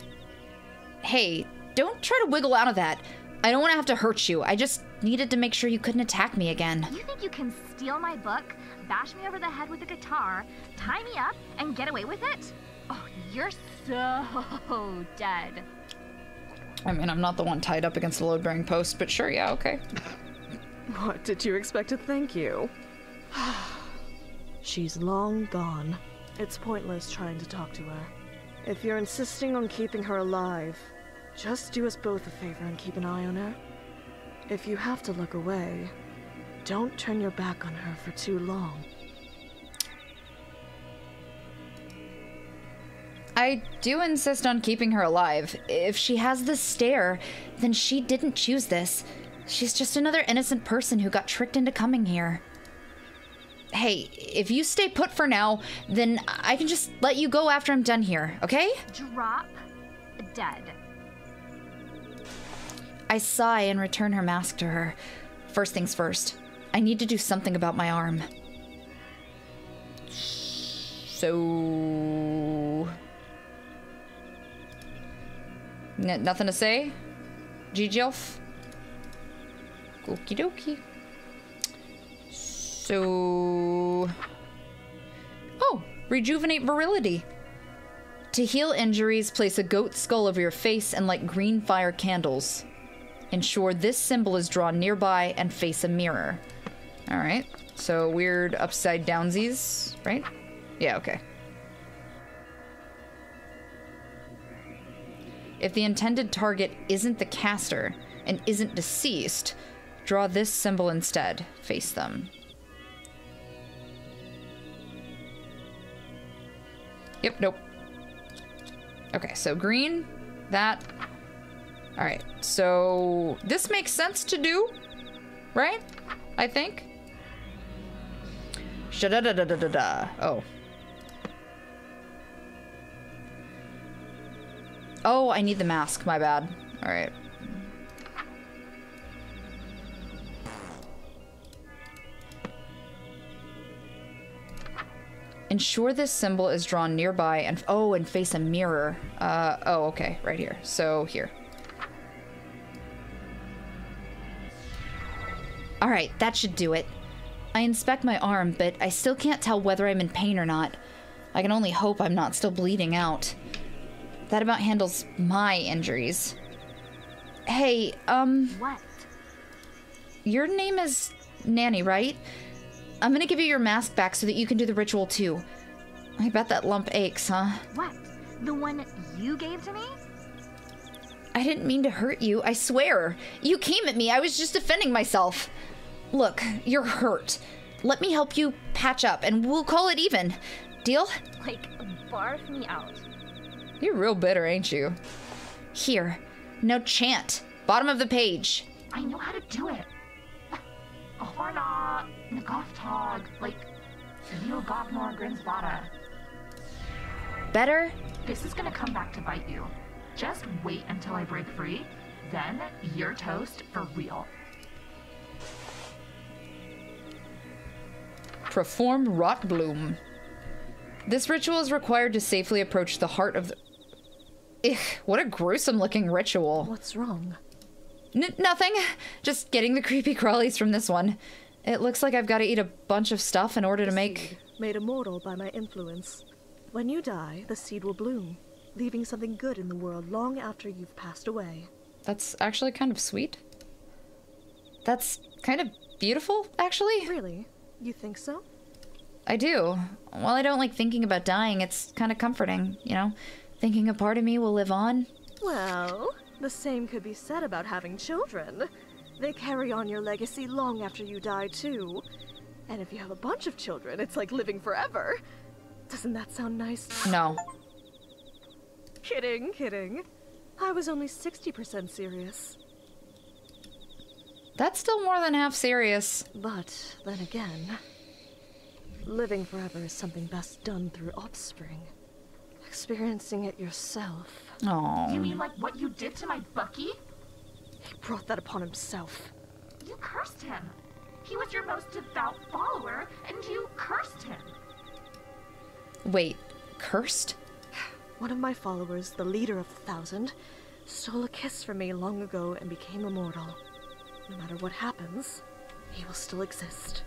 Hey, don't try to wiggle out of that. I don't want to have to hurt you. I just needed to make sure you couldn't attack me again. You think you can steal my book, bash me over the head with a guitar, tie me up, and get away with it? Oh, you're so dead. I mean, I'm not the one tied up against the load-bearing post, but sure, yeah, okay. What did you expect to think you? She's long gone. It's pointless trying to talk to her. If you're insisting on keeping her alive, just do us both a favor and keep an eye on her. If you have to look away, don't turn your back on her for too long. I do insist on keeping her alive. If she has the stare, then she didn't choose this. She's just another innocent person who got tricked into coming here. Hey, if you stay put for now, then I can just let you go after I'm done here, okay? Drop dead. I sigh and return her mask to her. First things first, I need to do something about my arm. So... nothing to say? GG-elf? Okie dokie. So... Oh, rejuvenate virility. To heal injuries, place a goat skull over your face and light green fire candles. Ensure this symbol is drawn nearby and face a mirror. Alright, so weird upside downsies, right? Yeah, okay. If the intended target isn't the caster and isn't deceased, draw this symbol instead. Face them. Yep, nope. Okay, so green, that. Alright, so this makes sense to do, right? I think. Shada-da-da-da-da-da. Oh. Oh, I need the mask, my bad. Alright. Ensure this symbol is drawn nearby and and face a mirror. Oh, okay, right here. So here. All right, that should do it. I inspect my arm, but I still can't tell whether I'm in pain or not. I can only hope I'm not still bleeding out. That about handles my injuries. Hey, What? your name is Nanny, right? I'm gonna give you your mask back so that you can do the ritual too. I bet that lump aches, huh? What? The one you gave to me? I didn't mean to hurt you, I swear. You came at me, I was just defending myself. Look, you're hurt. Let me help you patch up and we'll call it even. Deal? Like, barf me out. You're real bitter, ain't you? Here, now chant. Bottom of the page. I know how to do it. Horna, Nagothtog, like, Yogopnor Grinsbada. Better? This is gonna come back to bite you. Just wait until I break free, then you're toast for real. Perform Rot Bloom. This ritual is required to safely approach the heart of the... Ugh, what a gruesome looking ritual. What's wrong? Nothing. Just getting the creepy crawlies from this one. It looks like I've got to eat a bunch of stuff in order to make... Seed, made immortal by my influence. When you die, the seed will bloom, leaving something good in the world long after you've passed away. That's actually kind of sweet. That's kind of beautiful, actually. Really? You think so? I do. While I don't like thinking about dying, it's kind of comforting, you know? Thinking a part of me will live on. Well, the same could be said about having children. They carry on your legacy long after you die, too. And if you have a bunch of children, it's like living forever. Doesn't that sound nice? No. Kidding, kidding. I was only 60% serious. That's still more than half serious. But then again, living forever is something best done through offspring. Experiencing it yourself. Oh. You mean like what you did to my Bucky? He brought that upon himself. You cursed him. He was your most devout follower, and you cursed him. Wait, cursed? One of my followers, the leader of the 1,000, stole a kiss from me long ago and became immortal. No matter what happens, he will still exist.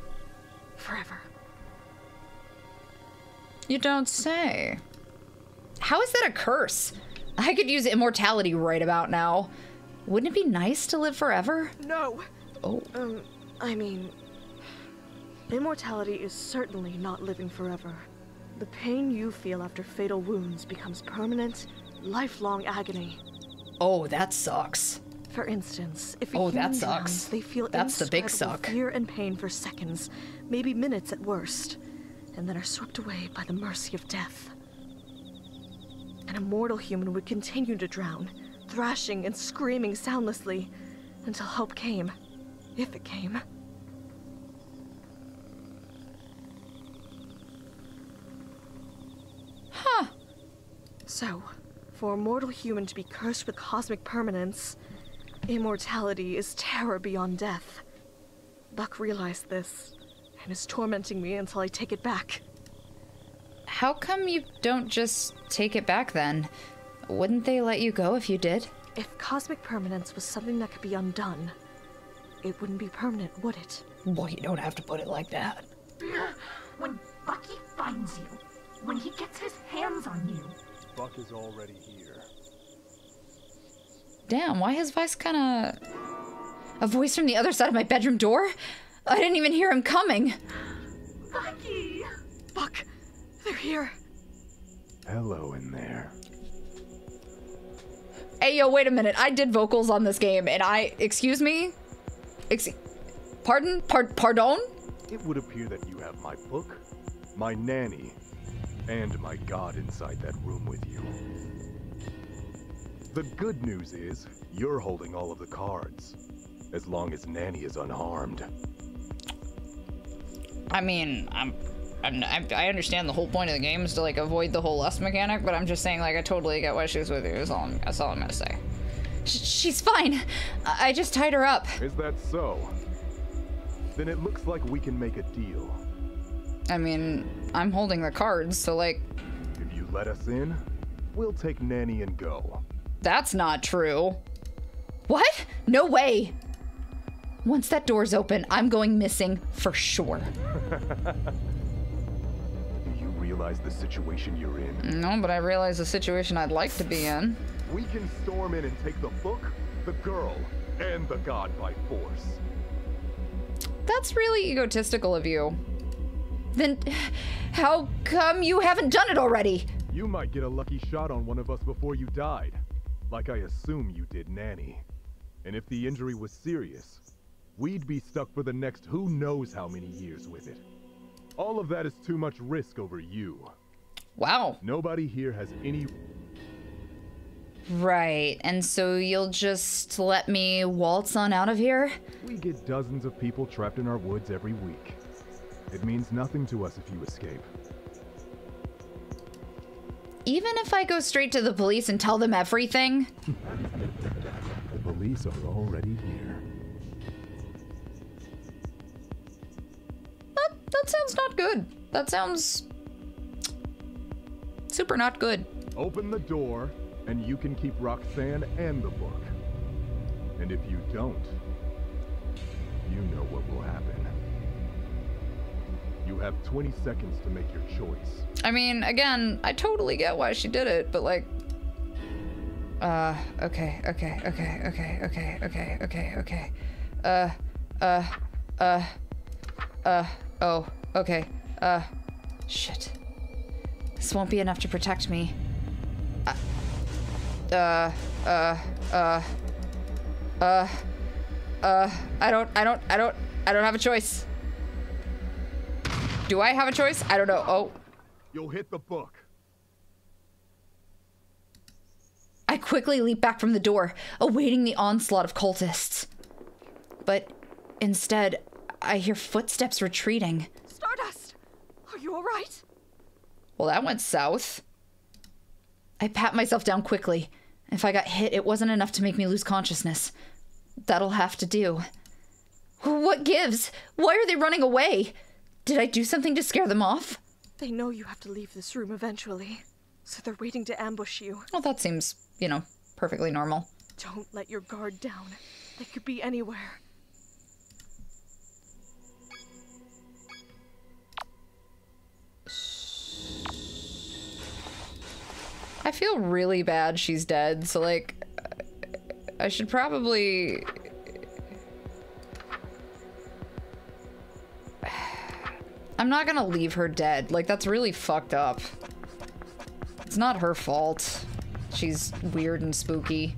Forever. You don't say. How is that a curse? I could use immortality right about now. Wouldn't it be nice to live forever? No! Oh. I mean... Immortality is certainly not living forever. The pain you feel after fatal wounds becomes permanent, lifelong agony. Oh, that sucks. For instance, if a Oh, human that sucks. drowns, they feel That's the big indescribable suck. fear and pain for seconds, maybe minutes at worst, and then are swept away by the mercy of death. An immortal human would continue to drown, thrashing and screaming soundlessly, until help came, if it came. Huh. So, for a mortal human to be cursed with cosmic permanence, immortality is terror beyond death. Buck realized this, and is tormenting me until I take it back. How come you don't just take it back then? Wouldn't they let you go if you did? If cosmic permanence was something that could be undone, it wouldn't be permanent, would it? Well, you don't have to put it like that. When Bucky finds you, when he gets his hands on you. Buck is already here. Damn, why his voice kinda... A voice from the other side of my bedroom door? I didn't even hear him coming. Bucky! Buck, they're here. Hello in there. Hey, yo, wait a minute. I did vocals on this game, and excuse me? Pardon? Pardon? It would appear that you have my book, my nanny, and my god inside that room with you. The good news is, you're holding all of the cards, as long as Nanny is unharmed. I mean, I understand the whole point of the game is to, like, avoid the whole lust mechanic, but I'm just saying, like, I totally get why she's with you. That's all I'm gonna say. She's fine. I just tied her up. Is that so? Then it looks like we can make a deal. I mean, I'm holding the cards, so, like... If you let us in, we'll take Nanny and go. That's not true. What? No way. Once that door's open, I'm going missing for sure. Do you realize the situation you're in? No, but I realize the situation I'd like to be in. We can storm in and take the book, the girl, and the god by force. That's really egotistical of you. Then how come you haven't done it already? You might get a lucky shot on one of us before you died, like I assume you did Nanny. And if the injury was serious, we'd be stuck for the next who knows how many years with it. All of that is too much risk over you. Wow. Nobody here has any... Right, and so you'll just let me waltz on out of here? We get dozens of people trapped in our woods every week. It means nothing to us if you escape. Even if I go straight to the police and tell them everything? The police are already here. That sounds not good. That sounds... super not good. Open the door, and you can keep Rhok'zan and the book. And if you don't, you know what will happen. You have 20 seconds to make your choice. I mean, again, I totally get why she did it, but like... okay. Oh, okay. Shit. This won't be enough to protect me. I don't have a choice. Do I have a choice? I don't know. Oh. You'll hit the book. I quickly leap back from the door, awaiting the onslaught of cultists. But instead, I hear footsteps retreating. Stardust! Are you alright? Well, that went south. I pat myself down quickly. If I got hit, it wasn't enough to make me lose consciousness. That'll have to do. What gives? Why are they running away? Did I do something to scare them off? They know you have to leave this room eventually, so they're waiting to ambush you. Well, that seems, you know, perfectly normal. Don't let your guard down. They could be anywhere. I feel really bad she's dead, so like, I should probably... I'm not gonna leave her dead. Like, that's really fucked up. It's not her fault. She's weird and spooky.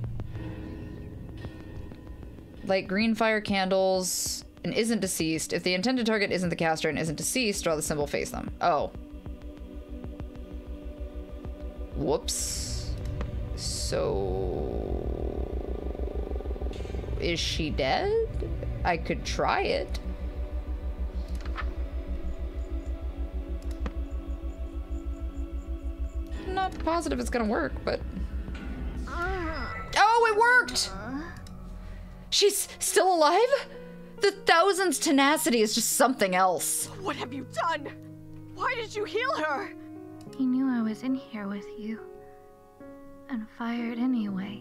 Light green fire candles and isn't deceased. If the intended target isn't the caster and isn't deceased, draw the symbol, face them. Oh. Whoops. So... is she dead? I could try it. I'm not positive it's gonna work, but... Oh, it worked! She's still alive? The Thousand's tenacity is just something else. What have you done? Why did you heal her? He knew I was in here with you, and fired anyway.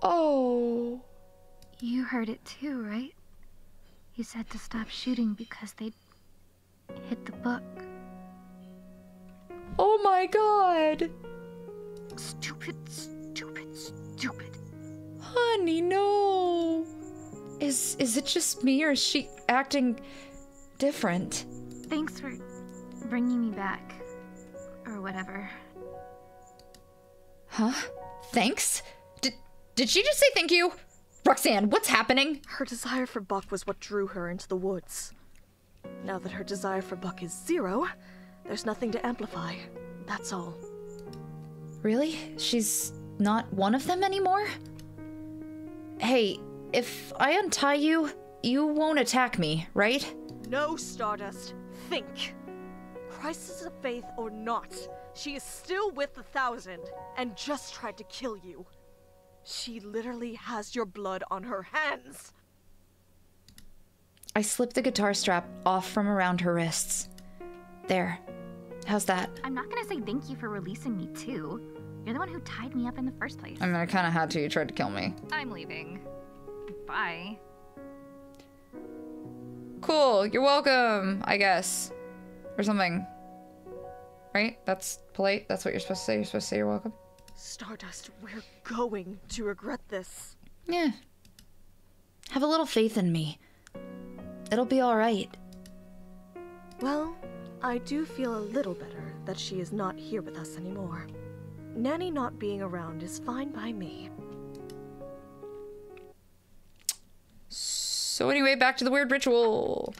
Oh. You heard it too, right? He said to stop shooting because they'd hit the book. Oh my god. Stupid, stupid, stupid. Honey, no. Is it just me, or is she acting different? Thanks for bringing me back. Or whatever. Huh? Thanks? Did she just say thank you? Rhok'zan, what's happening? Her desire for Buck was what drew her into the woods. Now that her desire for Buck is 0, there's nothing to amplify. That's all. Really? She's not one of them anymore? Hey, if I untie you, you won't attack me, right? No, Stardust. Think. Crisis of faith or not, she is still with the Thousand and just tried to kill you. She literally has your blood on her hands. I slipped the guitar strap off from around her wrists. There. How's that? I'm not gonna say thank you for releasing me too. You're the one who tied me up in the first place. I mean, I kind of had to. You tried to kill me. I'm leaving. Bye. Cool. You're welcome, I guess. or something. Right? That's polite. That's what you're supposed to say. You're supposed to say you're welcome. Stardust, we're going to regret this. Yeah. Have a little faith in me. It'll be all right. Well, I do feel a little better that she is not here with us anymore. Nanny not being around is fine by me. So anyway, back to the weird ritual.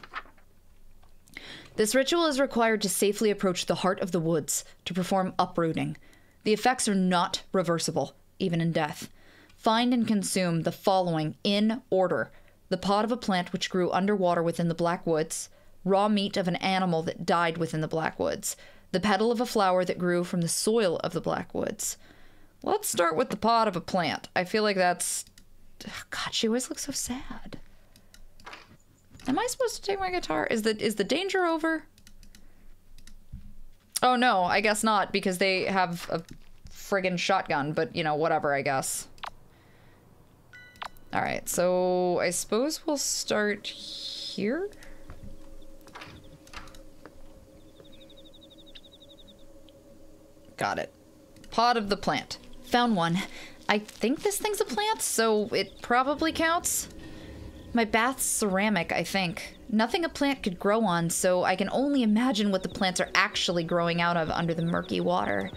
This ritual is required to safely approach the heart of the woods to perform uprooting. The effects are not reversible, even in death. Find and consume the following in order: the pod of a plant which grew underwater within the Black Woods, raw meat of an animal that died within the Black Woods, the petal of a flower that grew from the soil of the Black Woods. Let's start with the pod of a plant. I feel like that's... God, she always looks so sad. Am I supposed to take my guitar? Is the danger over? Oh no, I guess not, because they have a friggin' shotgun, but you know, whatever, I guess. Alright, so I suppose we'll start here? Got it. Pod of the plant. Found one. I think this thing's a plant, so it probably counts. My bath's ceramic, I think. Nothing a plant could grow on, so I can only imagine what the plants are actually growing out of under the murky water.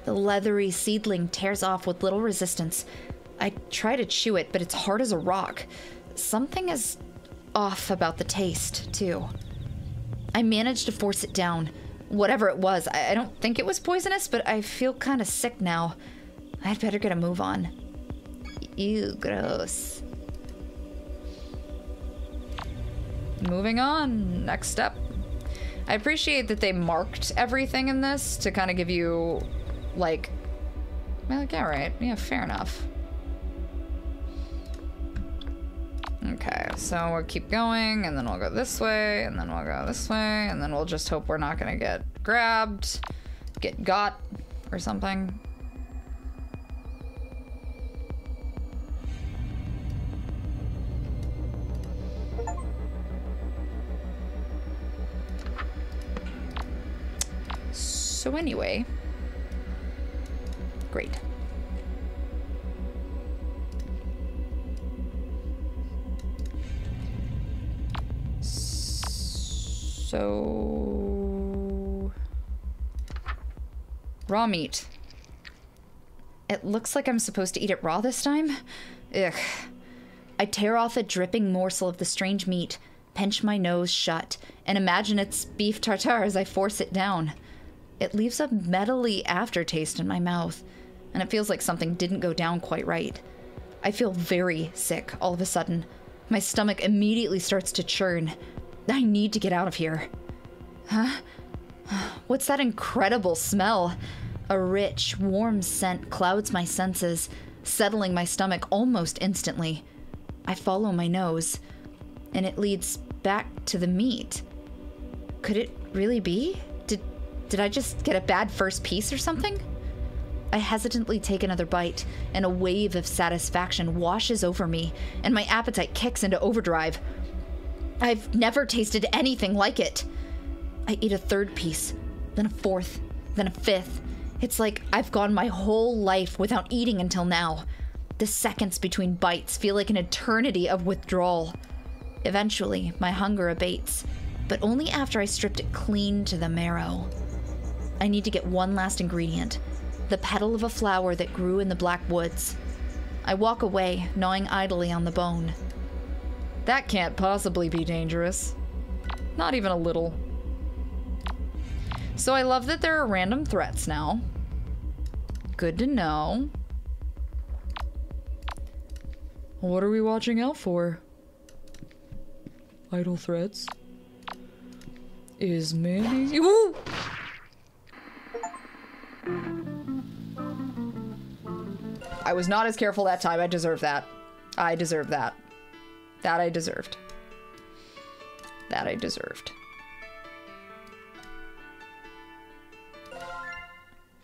The leathery seedling tears off with little resistance. I try to chew it, but it's hard as a rock. Something is off about the taste, too. I managed to force it down. Whatever it was, I don't think it was poisonous, but I feel kind of sick now. I'd better get a move on. Ew, gross. Moving on. Next step. I appreciate that they marked everything in this to kind of give you, like, yeah, right. Yeah, fair enough. Okay, so we'll keep going, and then we'll go this way, and then we'll go this way, and then we'll just hope we're not gonna get grabbed, get got, or something. So anyway, great. So... raw meat. It looks like I'm supposed to eat it raw this time? Ugh. I tear off a dripping morsel of the strange meat, pinch my nose shut, and imagine it's beef tartare as I force it down. It leaves a metally aftertaste in my mouth, and it feels like something didn't go down quite right. I feel very sick all of a sudden. My stomach immediately starts to churn. I need to get out of here. Huh? What's that incredible smell? A rich, warm scent clouds my senses, settling my stomach almost instantly. I follow my nose, and it leads back to the meat. Could it really be? Did I just get a bad first piece or something? I hesitantly take another bite, and a wave of satisfaction washes over me, and my appetite kicks into overdrive. I've never tasted anything like it. I eat a third piece, then a fourth, then a fifth. It's like I've gone my whole life without eating until now. The seconds between bites feel like an eternity of withdrawal. Eventually, my hunger abates, but only after I stripped it clean to the marrow. I need to get one last ingredient, the petal of a flower that grew in the Black Woods. I walk away, gnawing idly on the bone. That can't possibly be dangerous. Not even a little. So I love that there are random threats now. Good to know. What are we watching out for? Idle threats. Is mayonnaise... Ooh! I was not as careful that time. I deserve that. I deserve that. That I deserved. That I deserved.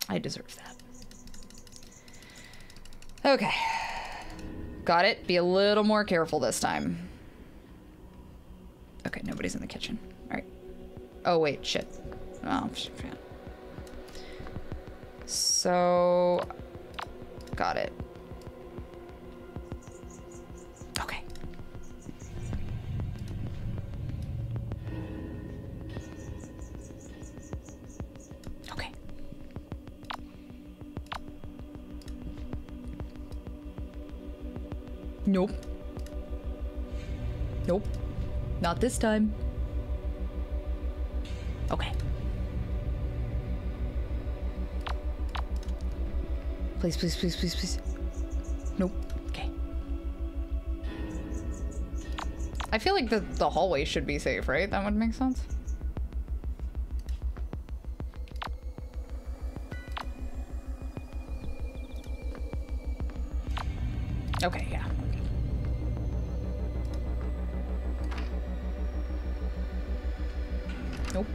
I deserve that. Okay. Got it. Be a little more careful this time. Okay, nobody's in the kitchen. Alright. Oh, wait, shit. Oh, so, got it. Okay. Okay. Nope. Nope. Not this time. Okay. Please, please, please, please, please. Nope. Okay. I feel like the hallway should be safe, right? That would make sense. Okay, yeah. Nope.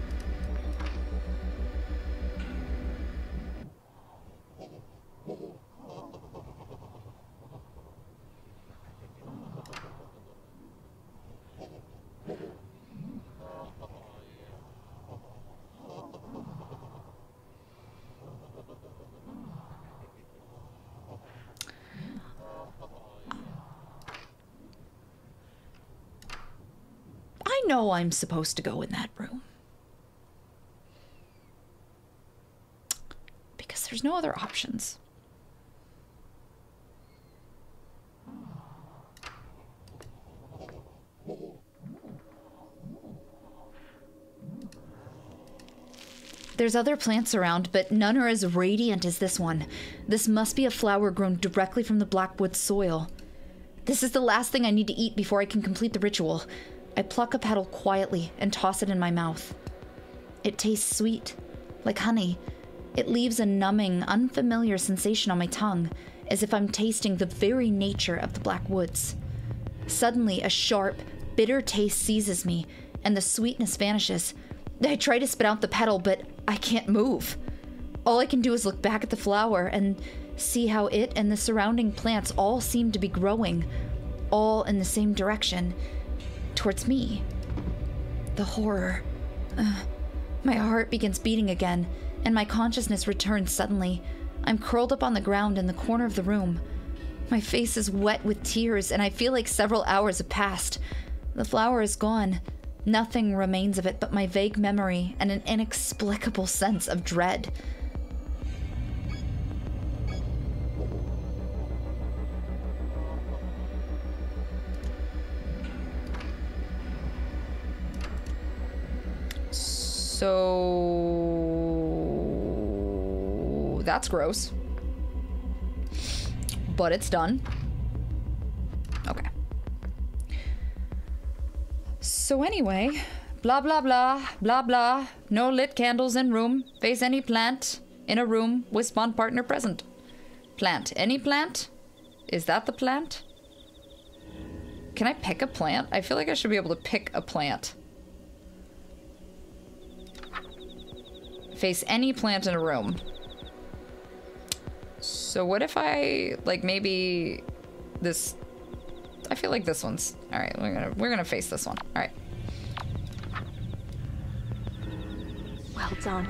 I know I'm supposed to go in that room. Because there's no other options. There's other plants around, but none are as radiant as this one. This must be a flower grown directly from the Blackwood soil. This is the last thing I need to eat before I can complete the ritual. I pluck a petal quietly and toss it in my mouth. It tastes sweet, like honey. It leaves a numbing, unfamiliar sensation on my tongue, as if I'm tasting the very nature of the Black Woods. Suddenly, a sharp, bitter taste seizes me, and the sweetness vanishes. I try to spit out the petal, but I can't move. All I can do is look back at the flower and see how it and the surrounding plants all seem to be growing, all in the same direction, towards me. The horror. My heart begins beating again, and my consciousness returns suddenly. I'm curled up on the ground in the corner of the room. My face is wet with tears, and I feel like several hours have passed. The flower is gone. Nothing remains of it but my vague memory and an inexplicable sense of dread. So that's gross. But it's done. Okay. So anyway, blah blah blah, blah blah. No lit candles in room. Face any plant in a room with spawn partner present. Plant. Any plant? Is that the plant? Can I pick a plant? I feel like I should be able to pick a plant. Face any plant in a room. So what if I, like, maybe this... I feel like this one's... Alright, we're gonna face this one. Alright. Well done.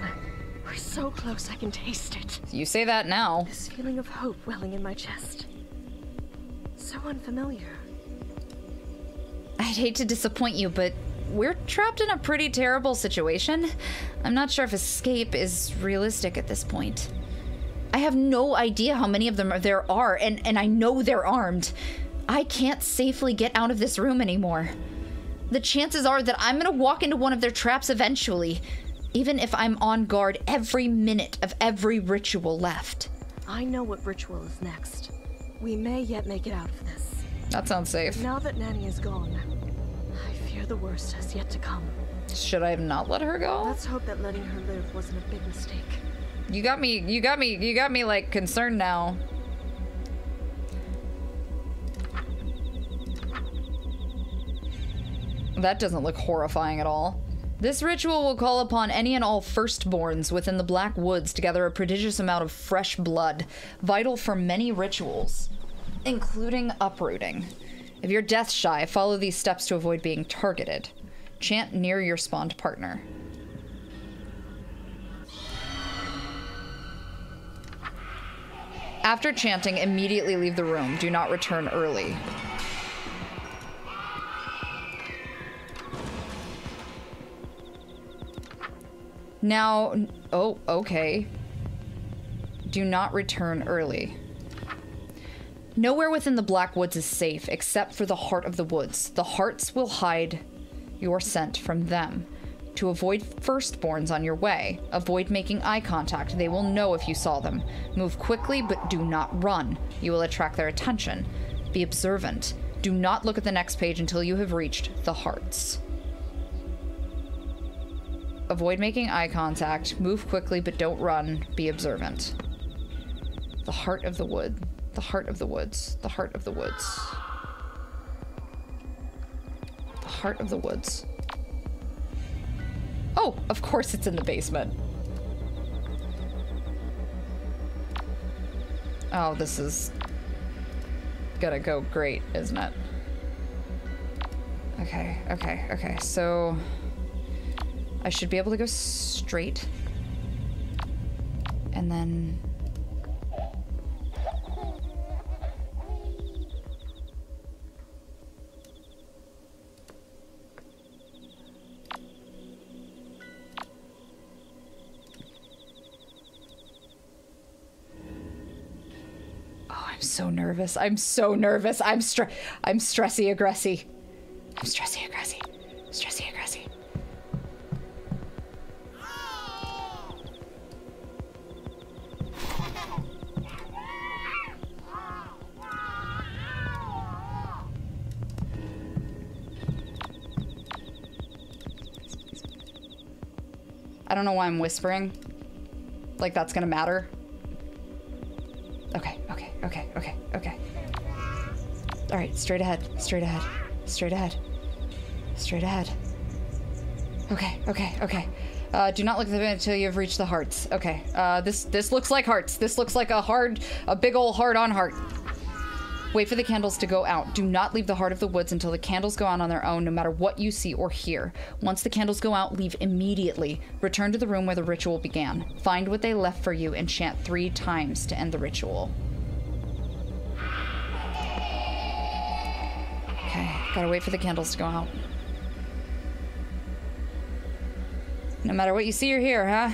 We're so close I can taste it. You say that now. This feeling of hope welling in my chest. So unfamiliar. I'd hate to disappoint you, but we're trapped in a pretty terrible situation. I'm not sure if escape is realistic at this point. I have no idea how many of them there are, and I know they're armed. I can't safely get out of this room anymore. The chances are that I'm gonna walk into one of their traps eventually, even if I'm on guard every minute of every ritual left. I know what ritual is next. We may yet make it out of this. That sounds safe. Now that Nanny is gone, I fear the worst has yet to come. Should I have not let her go? Let's hope that letting her live wasn't a big mistake. You got me like concerned now. That doesn't look horrifying at all. This ritual will call upon any and all firstborns within the Black Woods to gather a prodigious amount of fresh blood, vital for many rituals, including uprooting. If you're death shy, follow these steps to avoid being targeted. Chant near your spawned partner. After chanting, immediately leave the room. Do not return early. Now, oh, okay. Do not return early. Nowhere within the Black Woods is safe except for the heart of the woods. The hearts will hide your scent from them. To avoid firstborns on your way, avoid making eye contact. They will know if you saw them. Move quickly, but do not run. You will attract their attention. Be observant. Do not look at the next page until you have reached the hearts. Avoid making eye contact. Move quickly, but don't run. Be observant. The heart of the wood. The heart of the woods. The heart of the woods. The heart of the woods. Oh, of course it's in the basement. Oh, this is gonna go great, isn't it? Okay, so I should be able to go straight. And then... I'm so nervous. I'm so nervous. I'm stressy aggressy. I'm stressy aggressy. Stressy aggressy. I don't know why I'm whispering. Like that's gonna matter. Okay. All right, straight ahead. Okay. Do not look at them until you've reached the hearts. Okay, this looks like hearts. This looks like a big old heart-on heart. Wait for the candles to go out. Do not leave the heart of the woods until the candles go out on their own, no matter what you see or hear. Once the candles go out, leave immediately. Return to the room where the ritual began. Find what they left for you and chant 3 times to end the ritual. Okay, gotta wait for the candles to go out. No matter what you see or hear, huh?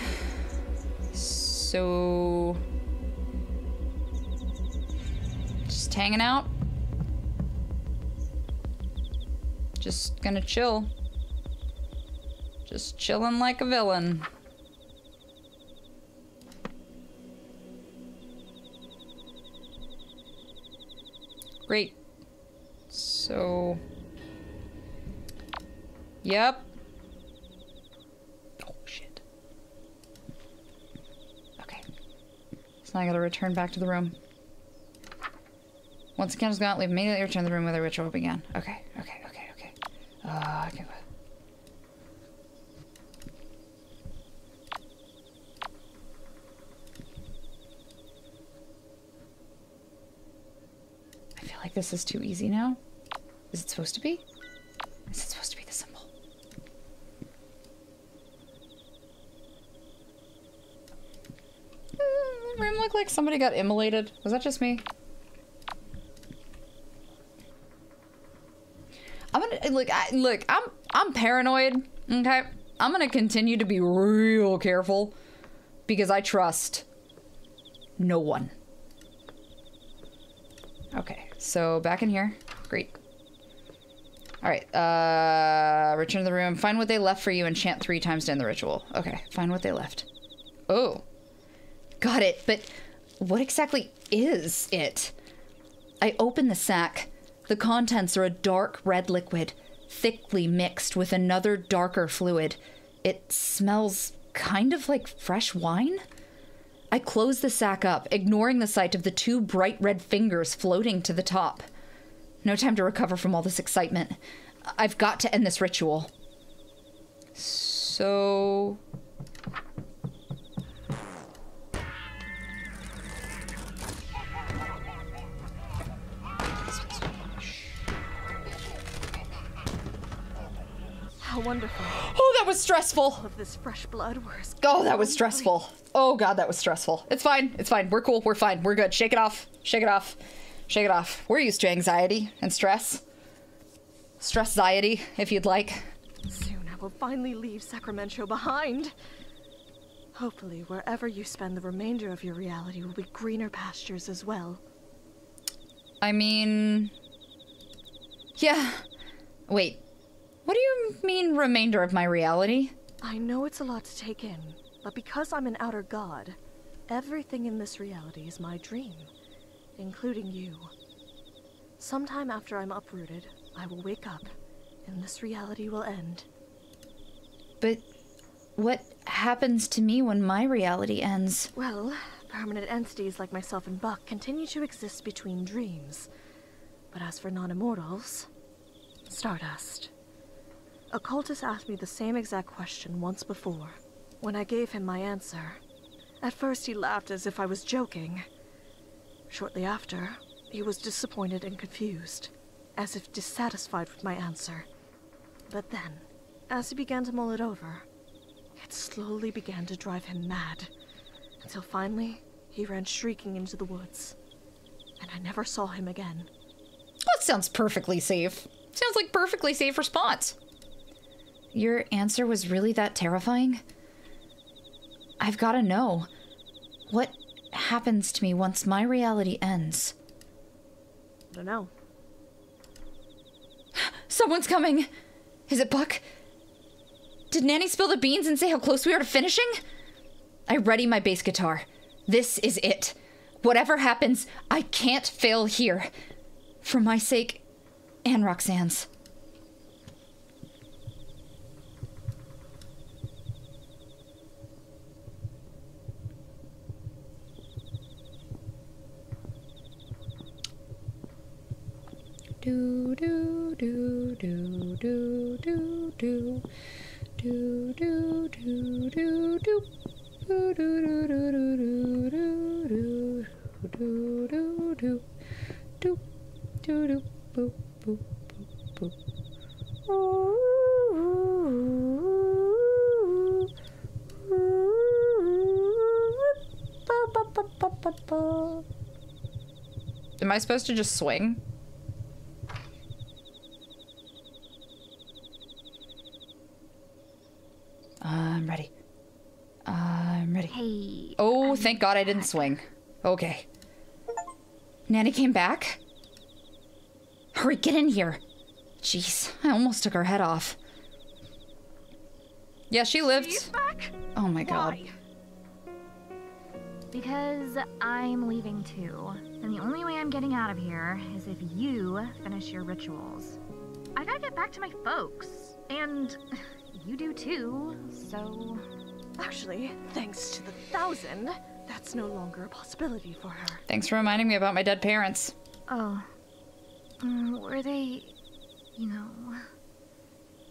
So... just hanging out. Just gonna chill. Just chilling like a villain. Great. So... yep. Oh, shit. Okay. So now I gotta return back to the room. Once the candles go out, leave immediately, return to the room where the ritual began. Okay. Okay. I feel like this is too easy now. Is it supposed to be? Is it supposed to be the symbol? The room looked like somebody got immolated. Was that just me? I'm gonna I'm paranoid, okay? I'm gonna continue to be real careful because I trust no one. Okay, so back in here. Great. All right, return to the room. Find what they left for you and chant 3 times to end the ritual. Okay, find what they left. Oh, got it, but what exactly is it? I open the sack. The contents are a dark red liquid, thickly mixed with another darker fluid. It smells kind of like fresh wine. I close the sack up, ignoring the sight of the 2 bright red fingers floating to the top. No time to recover from all this excitement. I've got to end this ritual. So... wonderful. Oh, that was stressful. All of this fresh blood was... Oh, that was stressful. Oh, God, that was stressful. It's fine. It's fine. We're cool. We're fine. We're good. Shake it off. Shake it off. Shake it off. We're used to anxiety and stress. Stress-ziety, if you'd like. Soon I will finally leave Sacramento behind. Hopefully, wherever you spend the remainder of your reality will be greener pastures as well. I mean... Yeah. Wait. What do you mean, remainder of my reality? I know it's a lot to take in, but because I'm an outer god, everything in this reality is my dream, including you. Sometime after I'm uprooted, I will wake up, and this reality will end. But what happens to me when my reality ends? Well, permanent entities like myself and Buck continue to exist between dreams. But as for non-immortals, Stardust. A cultist asked me the same exact question once before. When I gave him my answer, at first he laughed as if I was joking. Shortly after, he was disappointed and confused, as if dissatisfied with my answer. But then, as he began to mull it over, it slowly began to drive him mad, until finally, he ran shrieking into the woods, and I never saw him again. That sounds perfectly safe. Sounds like perfectly safe response. Your answer was really that terrifying? I've got to know. What happens to me once my reality ends? I don't know. Someone's coming! Is it Buck? Did Nanny spill the beans and say how close we are to finishing? I ready my bass guitar. This is it. Whatever happens, I can't fail here. For my sake, and Rhok'zan's. Do do do do do do do do do do do do. Do do do do do do do do do do do do boop boop boop boop. Am I supposed to just swing? I'm ready. I'm ready. Hey. Oh, thank God I didn't swing. Okay. Nanny came back? Hurry, get in here. Jeez, I almost took her head off. Yeah, she lived. She's back? Oh my God. Why? Because I'm leaving too. And the only way I'm getting out of here is if you finish your rituals. I gotta get back to my folks. And you do too, so... Actually, thanks to the 1,000, that's no longer a possibility for her. Thanks for reminding me about my dead parents. Oh. Were they... you know...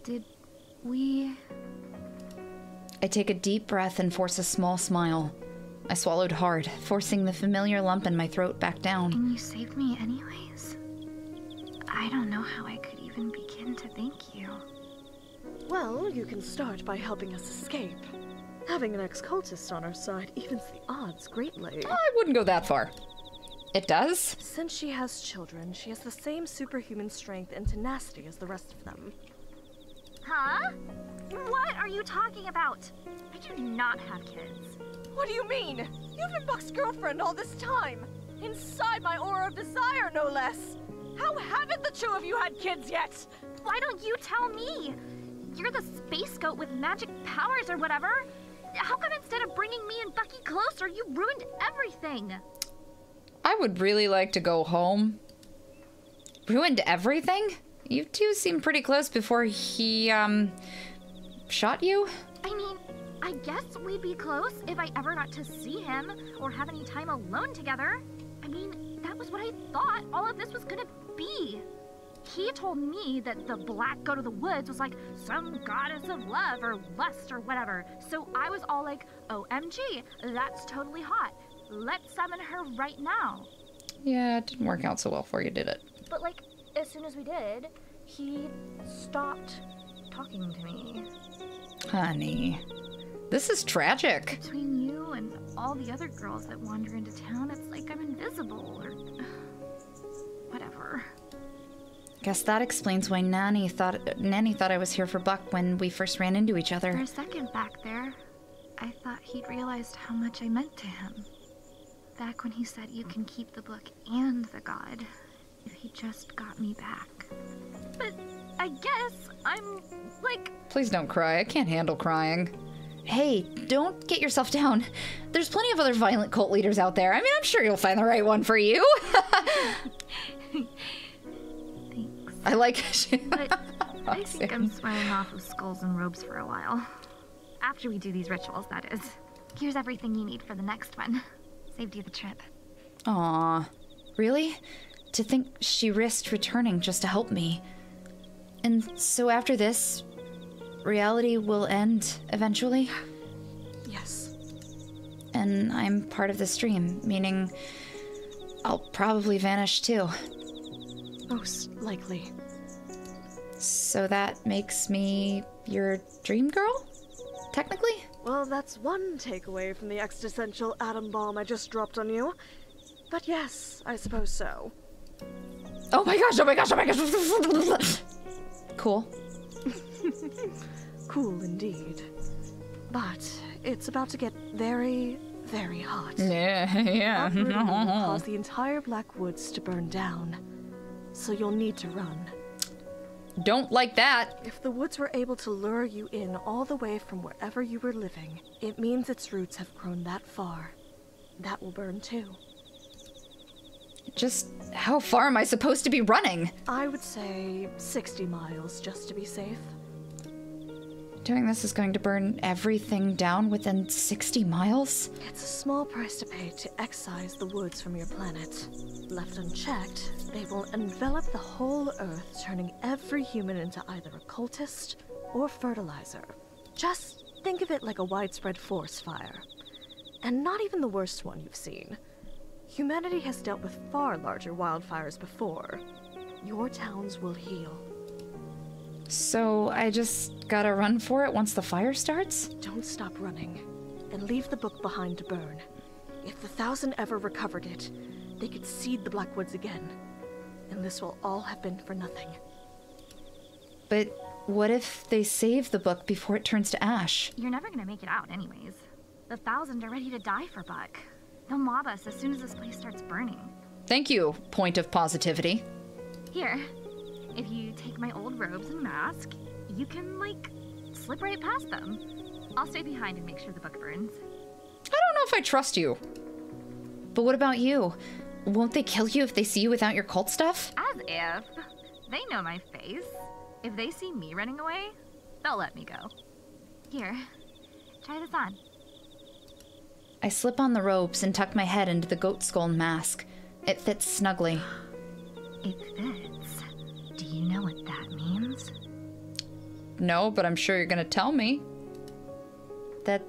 Did we... I take a deep breath and force a small smile. I swallowed hard, forcing the familiar lump in my throat back down. And you saved me anyways? I don't know how I could even begin to thank you. Well, you can start by helping us escape. Having an ex-cultist on our side evens the odds greatly. I wouldn't go that far. It does? Since she has children, she has the same superhuman strength and tenacity as the rest of them. Huh? What are you talking about? I do not have kids. What do you mean? You've been Buck's girlfriend all this time. Inside my aura of desire, no less. How haven't the two of you had kids yet? Why don't you tell me? You're the space goat with magic powers or whatever. How come instead of bringing me and Bucky closer, you ruined everything? I would really like to go home. Ruined everything? You two seemed pretty close before he, shot you? I mean, I guess we'd be close if I ever got to see him or have any time alone together. I mean, that was what I thought all of this was gonna be. He told me that the black goat of the woods was like some goddess of love or lust or whatever. So I was all like, OMG, that's totally hot. Let's summon her right now. Yeah, it didn't work out so well for you, did it? But like, as soon as we did, he stopped talking to me. Honey, this is tragic. Between you and all the other girls that wander into town, it's like I'm invisible or whatever. Guess that explains why Nanny thought I was here for Buck when we first ran into each For other. a second back there, I thought he'd realized how much I meant to him. Back when he said you can keep the book and the god if he just got me back. But I guess I'm like... Please don't cry. I can't handle crying. Hey, don't get yourself down. There's plenty of other violent cult leaders out there. I mean, I'm sure you'll find the right one for you. Thanks. I like But I think I'm swearing off of skulls and robes for a while. After we do these rituals, that is. Here's everything you need for the next one. Saved you the trip. Aw, really? To think she risked returning just to help me. And so after this, reality will end eventually? Yes. And I'm part of the stream, meaning I'll probably vanish too. Most likely. So that makes me your dream girl? Technically? Well, that's one takeaway from the existential atom bomb I just dropped on you. But yes, I suppose so. Oh my gosh, oh my gosh, oh my gosh! Cool. Cool indeed. But it's about to get very, very hot. Yeah. Uprooting will cause the entire Black Woods to burn down. So you'll need to run. Don't like that. If the woods were able to lure you in all the way from wherever you were living, it means its roots have grown that far. That will burn too. Just how far am I supposed to be running? I would say 60 miles just to be safe. Doing this is going to burn everything down within 60 miles? It's a small price to pay to excise the woods from your planet. Left unchecked, they will envelop the whole Earth, turning every human into either a cultist or fertilizer. Just think of it like a widespread forest fire. And not even the worst one you've seen. Humanity has dealt with far larger wildfires before. Your towns will heal. So I just gotta run for it once the fire starts? Don't stop running, and leave the book behind to burn. If the 1,000 ever recovered it, they could seed the Blackwoods again. And this will all have been for nothing. But what if they save the book before it turns to ash? You're never gonna make it out anyways. The 1,000 are ready to die for Buck. They'll mob us as soon as this place starts burning. Thank you, point of positivity. Here, if you take my old robes and mask, you can, like, slip right past them. I'll stay behind and make sure the book burns. I don't know if I trust you. But what about you? Won't they kill you if they see you without your cult stuff? As if. They know my face. If they see me running away, they'll let me go. Here, try this on. I slip on the robes and tuck my head into the goat skull mask. It fits snugly. It fits. Do you know what that means? No, but I'm sure you're gonna tell me. That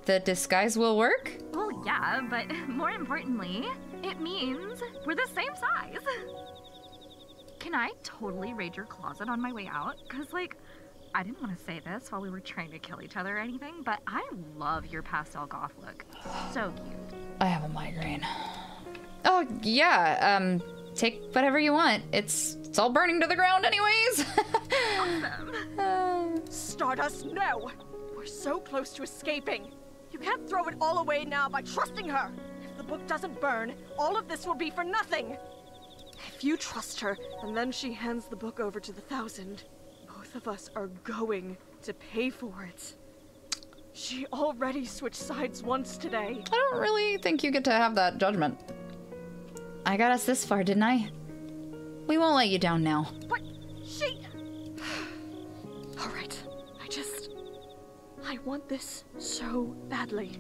the disguise will work? Well, yeah, but more importantly, it means we're the same size. Can I totally raid your closet on my way out? Because, like, I didn't want to say this while we were trying to kill each other or anything, but I love your pastel goth look. So cute. I have a migraine. Oh, yeah, take whatever you want. It's all burning to the ground anyways. Awesome. Stardust, no! We're so close to escaping. You can't throw it all away now by trusting her. If the book doesn't burn, all of this will be for nothing. If you trust her, and then she hands the book over to the 1,000, both of us are going to pay for it. She already switched sides once today. I don't really think you get to have that judgment. I got us this far, didn't I? We won't let you down now. But she... All right, I want this so badly.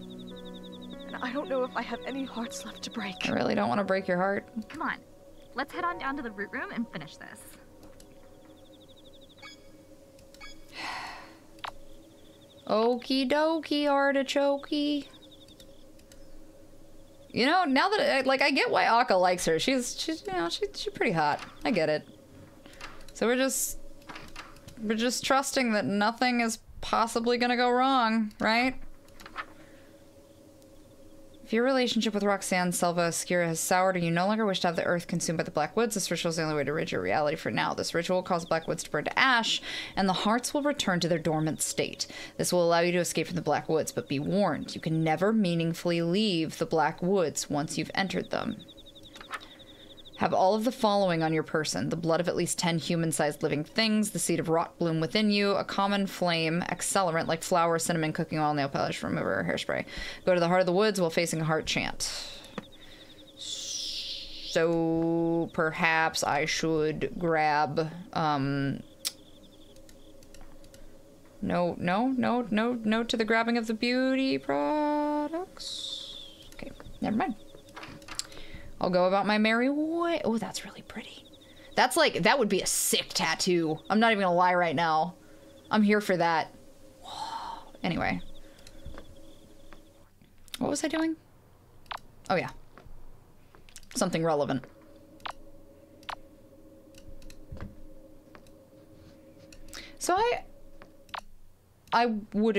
And I don't know if I have any hearts left to break. I really don't want to break your heart. Come on. Let's head on down to the root room and finish this. Okie dokie, artichokey. You know, now that I get why Akka likes her. She's pretty hot. I get it. So we're just We're just trusting that nothing is possibly gonna go wrong, right? If your relationship with rhok'zan, Selva, Skira has soured, or you no longer wish to have the earth consumed by the Black Woods, this ritual is the only way to rid your reality for now. This ritual will cause the Black Woods to burn to ash, and the hearts will return to their dormant state. This will allow you to escape from the Black Woods, but be warned, you can never meaningfully leave the Black Woods once you've entered them. Have all of the following on your person: the blood of at least 10 human-sized living things, the seed of rot bloom within you, a common flame, accelerant like flour, cinnamon, cooking oil, nail polish remover, or hairspray. Go to the heart of the woods while facing a heart chant. So perhaps I should grab no to the grabbing of the beauty products. Okay, never mind. I'll go about my merry way. Oh, that's really pretty. That's like, that would be a sick tattoo. I'm not even gonna lie right now. I'm here for that. Whoa. Anyway. What was I doing? Oh, yeah. Something relevant. So I would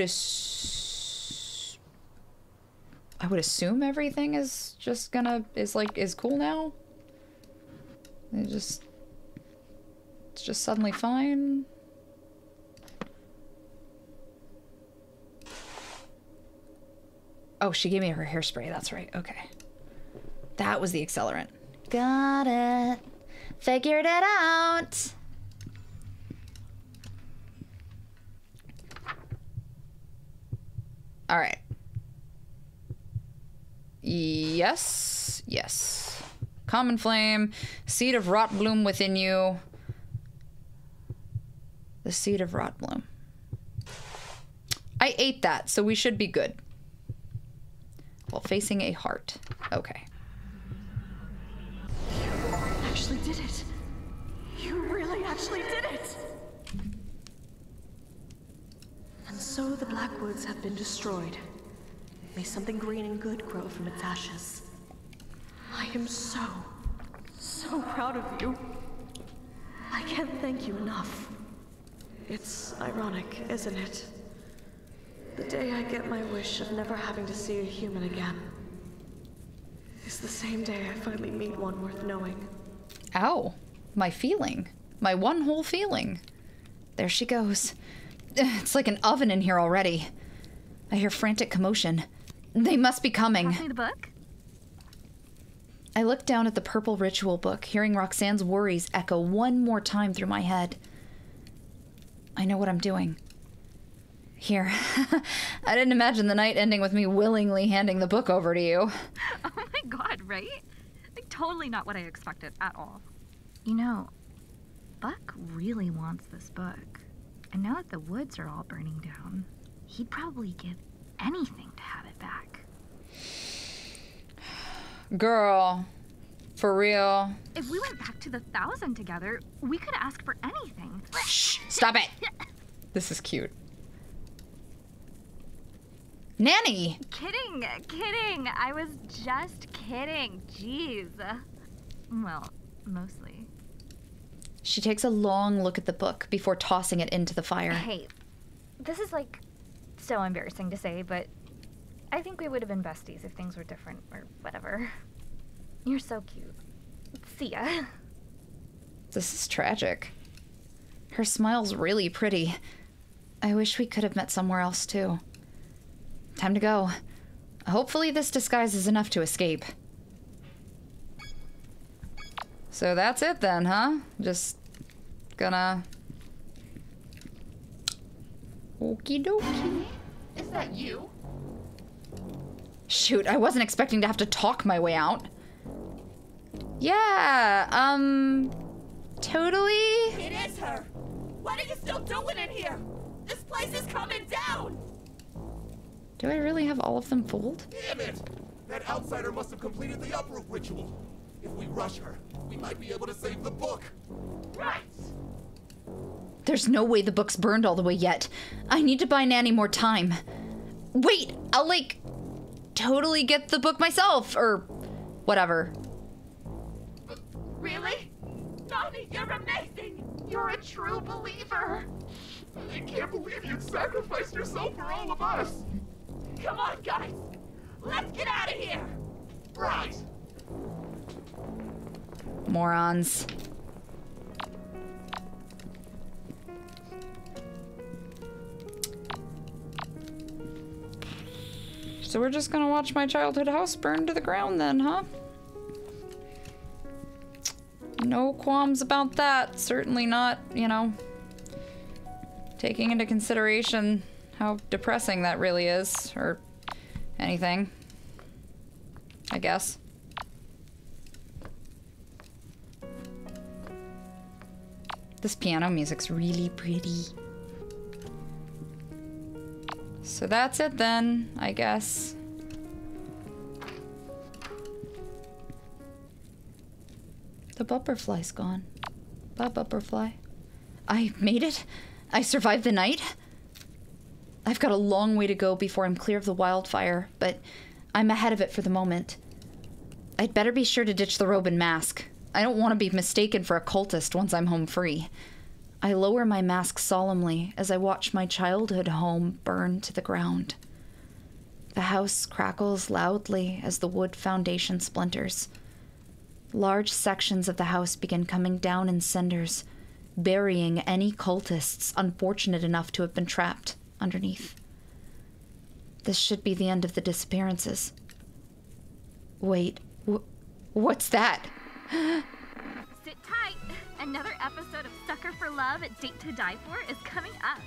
assume everything is just gonna, is cool now. It's just suddenly fine. Oh, she gave me her hairspray, that's right, okay. That was the accelerant. Got it. Figured it out. All right. Yes, yes. Common flame, seed of rot bloom within you. The seed of rot bloom. I ate that, so we should be good. While facing a heart. Okay. You actually did it. You really actually did it. And so the Blackwoods have been destroyed. May something green and good grow from its ashes. I am so proud of you. I can't thank you enough. It's ironic, isn't it? The day I get my wish of never having to see a human again is the same day I finally meet one worth knowing. Ow. My feeling. My one whole feeling. There she goes. It's like an oven in here already. I hear frantic commotion. They must be coming. Pass me the book. I look down at the purple ritual book, hearing rhok'zan's worries echo one more time through my head. I know what I'm doing. Here. I didn't imagine the night ending with me willingly handing the book over to you. Oh my god, right? Like, totally not what I expected at all. You know, Buck really wants this book. And now that the woods are all burning down, he'd probably give anything to have it back. Girl, for real. If we went back to the 1,000 together, we could ask for anything. Shh, stop it. This is cute. Nanny! Kidding. I was just kidding. Jeez. Well, mostly. She takes a long look at the book before tossing it into the fire. Hey, this is like so embarrassing to say, but I think we would have been besties if things were different or whatever. You're so cute. See ya. This is tragic. Her smile's really pretty. I wish we could have met somewhere else too. Time to go. Hopefully this disguise is enough to escape. So that's it then, huh? Just gonna... Okie dokie. Is that you? Shoot, I wasn't expecting to have to talk my way out. Yeah, totally. It is her! What are you still doing in here? This place is coming down! Do I really have all of them fooled? Damn it! That outsider must have completed the uproot ritual. If we rush her, we might be able to save the book. Right! There's no way the book's burned all the way yet. I need to buy Nanny more time. Wait, I'll like totally get the book myself, or whatever. Really? Nani, you're amazing! You're a true believer. I can't believe you'd sacrificed yourself for all of us. Come on, guys. Let's get out of here. Right. Morons. So we're just gonna watch my childhood house burn to the ground then, huh? No qualms about that. Certainly not, you know, taking into consideration how depressing that really is, or anything, I guess. This piano music's really pretty. So that's it then, I guess. The butterfly's gone. Bye, butterfly. I made it? I survived the night? I've got a long way to go before I'm clear of the wildfire, but I'm ahead of it for the moment. I'd better be sure to ditch the robe and mask. I don't want to be mistaken for a cultist once I'm home free. I lower my mask solemnly as I watch my childhood home burn to the ground. The house crackles loudly as the wood foundation splinters. Large sections of the house begin coming down in cinders, burying any cultists unfortunate enough to have been trapped underneath. This should be the end of the disappearances. Wait, what's that? Sit tight. Another episode of Sucker for Love at Date to Die For is coming up.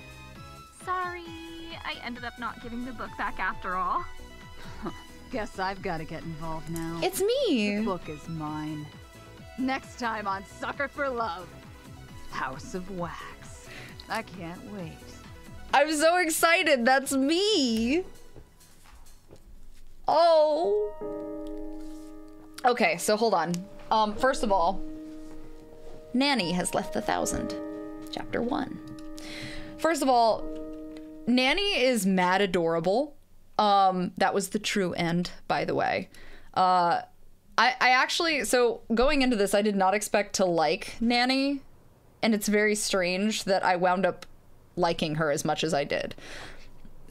Sorry, I ended up not giving the book back after all. Guess I've got to get involved now. It's me! The book is mine. Next time on Sucker for Love, House of Wax. I can't wait. I'm so excited! That's me! Oh! Okay, so hold on. First of all, Nanny has left the 1,000. Chapter 1. First of all, Nanny is mad adorable. That was the true end, by the way. I actually, so going into this, I did not expect to like Nanny, and it's very strange that I wound up liking her as much as I did.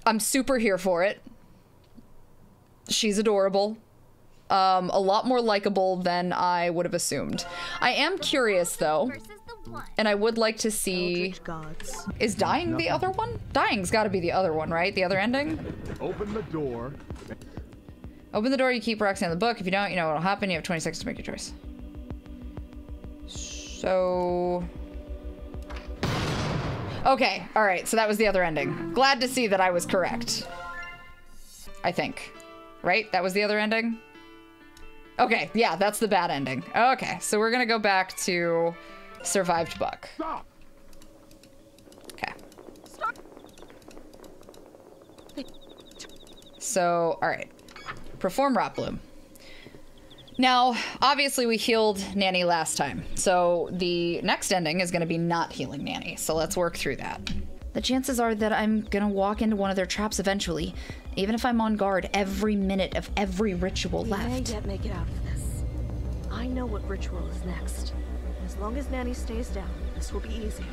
I'm super here for it. She's adorable. A lot more likable than I would have assumed. I am curious, though, and I would like to see... Gods. Is dying the other one? Dying's got to be the other one, right? The other ending? Open the door. Open the door, you keep rhok'zan in the book. If you don't, you know what'll happen. You have 20 seconds to make your choice. So... Okay, alright, so that was the other ending. Glad to see that I was correct. I think. Right? That was the other ending? Okay, yeah, that's the bad ending. Okay, so we're gonna go back to survived buck. Stop. Okay. So, alright. Perform Rot Bloom. Now, obviously we healed Nanny last time, so the next ending is gonna be not healing Nanny, so let's work through that. The chances are that I'm gonna walk into one of their traps eventually, even if I'm on guard every minute of every ritual left. We may yet make it out of this. I know what ritual is next. As long as Nanny stays down, this will be easy.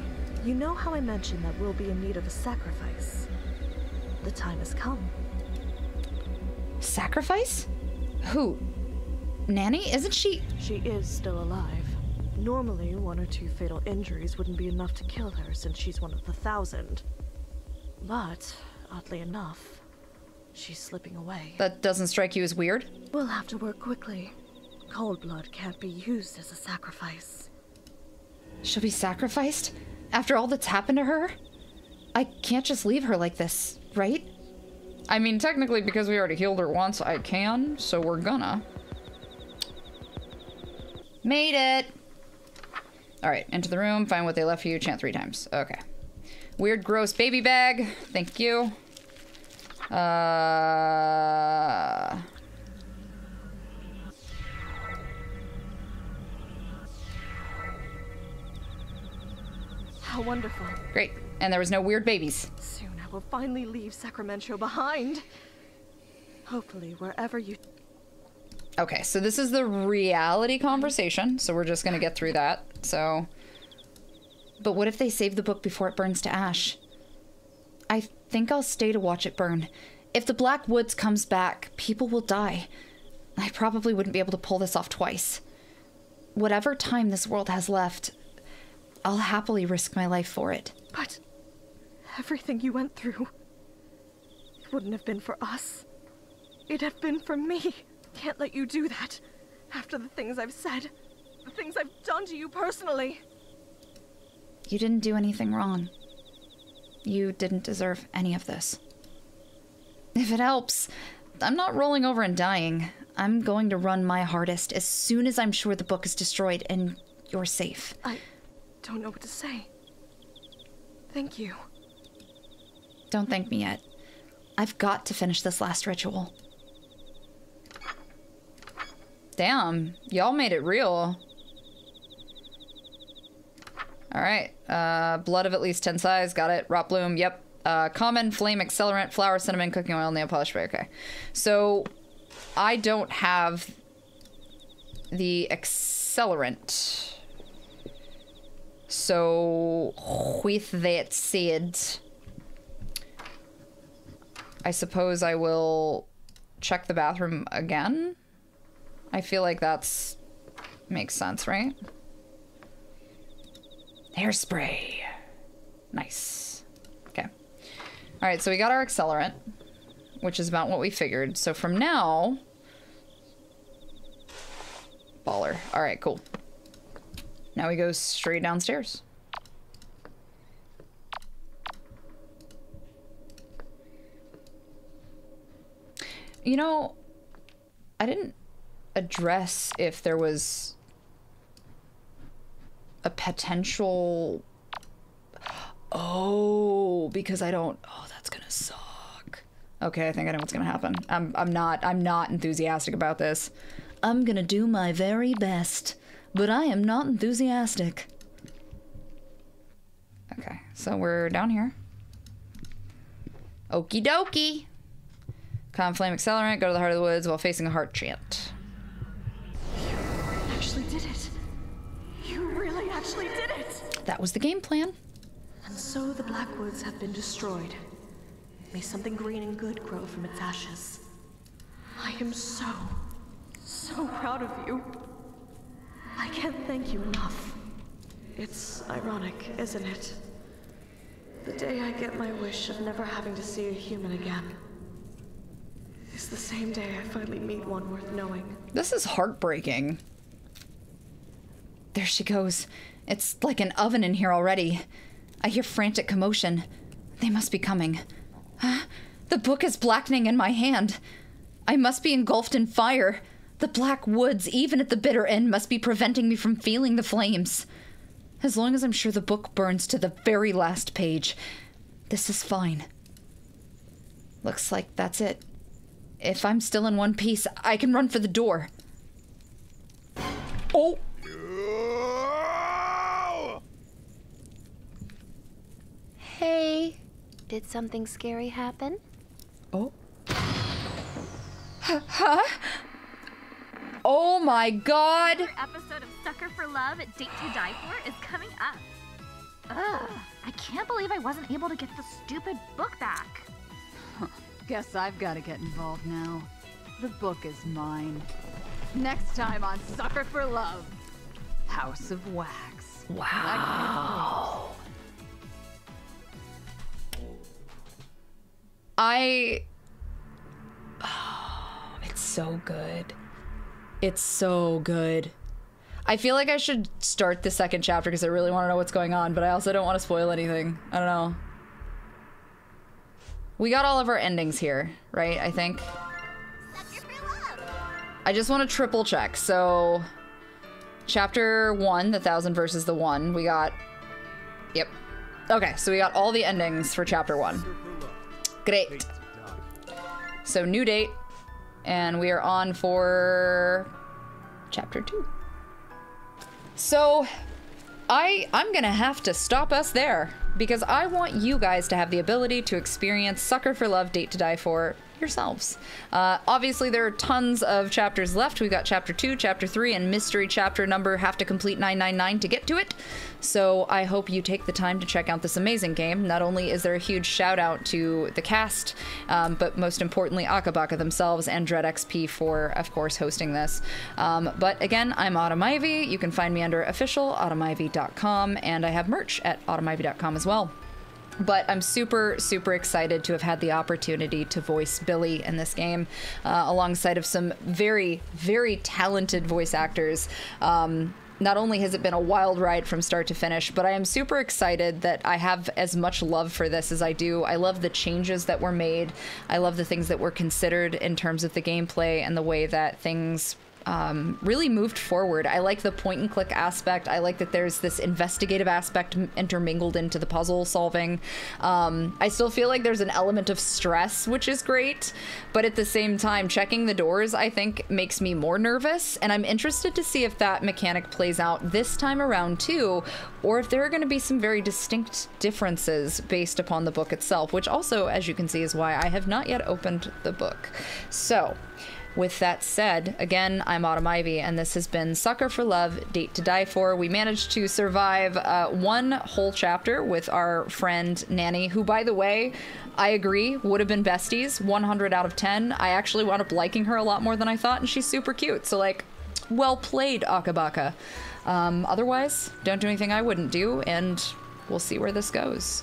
You know how I mentioned that we'll be in need of a sacrifice? The time has come. Sacrifice? Who? Nanny? Isn't she... She is still alive. Normally, 1 or 2 fatal injuries wouldn't be enough to kill her since she's one of the 1,000. But, oddly enough, she's slipping away. That doesn't strike you as weird? We'll have to work quickly. Cold blood can't be used as a sacrifice. She'll be sacrificed? After all that's happened to her? I can't just leave her like this, right? I mean, technically, because we already healed her once, I can, so we're gonna. Made it! Alright, enter the room, find what they left for you, chant 3 times. Okay. Weird, gross baby bag. Thank you. How wonderful. Great. And there was no weird babies. Soon I will finally leave Sacramento behind. Hopefully, wherever you... Okay, so this is the reality conversation, so we're just gonna get through that. So, But what if they save the book before it burns to ash? I think I'll stay to watch it burn. If the Black Woods comes back, people will die. I probably wouldn't be able to pull this off twice. Whatever time this world has left, I'll happily risk my life for it. But everything you went through, it wouldn't have been for us. It'd have been for me. Can't let you do that. After the things I've said, the things I've done to you personally. You didn't do anything wrong. You didn't deserve any of this. If it helps, I'm not rolling over and dying. I'm going to run my hardest as soon as I'm sure the book is destroyed and you're safe. I don't know what to say. Thank you. Don't thank me yet. I've got to finish this last ritual. Damn, y'all made it real. Alright, blood of at least 10 size, got it. Rot bloom, yep. Common, flame accelerant, flour, cinnamon, cooking oil, nail polish spray, okay. So, I don't have the accelerant. So, with that said, I suppose I will check the bathroom again? I feel like that's makes sense, right? Hairspray. Nice. Okay. All right, so we got our accelerant, which is about what we figured. So from now... Baller. All right, cool. Now we go straight downstairs. You know, I didn't address if there was a potential... Oh, because I don't... Oh, that's gonna suck. Okay, I think I know what's gonna happen. I'm not enthusiastic about this. I'm gonna do my very best, but I am not enthusiastic. Okay, so we're down here. Okie dokie. Calm flame accelerant, go to the heart of the woods while facing a heart chant. You actually did it. You really actually did it. That was the game plan. And so the Blackwoods have been destroyed. May something green and good grow from its ashes. I am so proud of you. I can't thank you enough. It's ironic, isn't it? The day I get my wish of never having to see a human again is the same day I finally meet one worth knowing. This is heartbreaking. There she goes. It's like an oven in here already. I hear frantic commotion. They must be coming. The book is blackening in my hand. I must be engulfed in fire. The black woods, even at the bitter end, must be preventing me from feeling the flames. As long as I'm sure the book burns to the very last page, this is fine. Looks like that's it. If I'm still in one piece, I can run for the door. Oh! Hey. Did something scary happen? Oh. Huh? Oh my god! Another episode of Sucker for Love, Date to Die For is coming up. Ugh, I can't believe I wasn't able to get the stupid book back. Guess I've got to get involved now. The book is mine. Next time on Sucker for Love, House of Wax. Wow. It's so good. It's so good. I feel like I should start the second chapter because I really want to know what's going on, but I also don't want to spoil anything. I don't know. We got all of our endings here, right? I think. I just want to triple check. So, chapter 1, the 1,000 versus the 1, we got... Yep. Okay, so we got all the endings for chapter 1. Great. So, new date. And we are on for chapter 2. So, I'm gonna have to stop us there because I want you guys to have the ability to experience Sucker for Love, Date to Die For yourselves. Obviously, there are tons of chapters left. We've got chapter 2, chapter 3, and mystery chapter number have to complete 999 to get to it. So I hope you take the time to check out this amazing game. Not only is there a huge shout out to the cast, but most importantly, Akabaka themselves and Dread XP for, of course, hosting this. But again, I'm Autumn Ivy. You can find me under official autumnivy.com, and I have merch at autumnivy.com as well. But I'm super, super excited to have had the opportunity to voice Billy in this game, alongside of some very, very talented voice actors. Not only has it been a wild ride from start to finish, but I am super excited that I have as much love for this as I do. I love the changes that were made. I love the things that were considered in terms of the gameplay and the way that things really moved forward. I like the point and click aspect. I like that there's this investigative aspect intermingled into the puzzle solving. I still feel like there's an element of stress, which is great, but at the same time, checking the doors, I think, makes me more nervous, and I'm interested to see if that mechanic plays out this time around too, or if there are going to be some very distinct differences based upon the book itself, which also, as you can see, is why I have not yet opened the book. So, with that said, again, I'm Autumn Ivy, and this has been Sucker for Love, Date to Die For. We managed to survive one whole chapter with our friend Nanny, who, by the way, I agree, would have been besties, 100 out of 10. I actually wound up liking her a lot more than I thought, and she's super cute. So, like, well played, Akabaka. Otherwise, don't do anything I wouldn't do, and we'll see where this goes.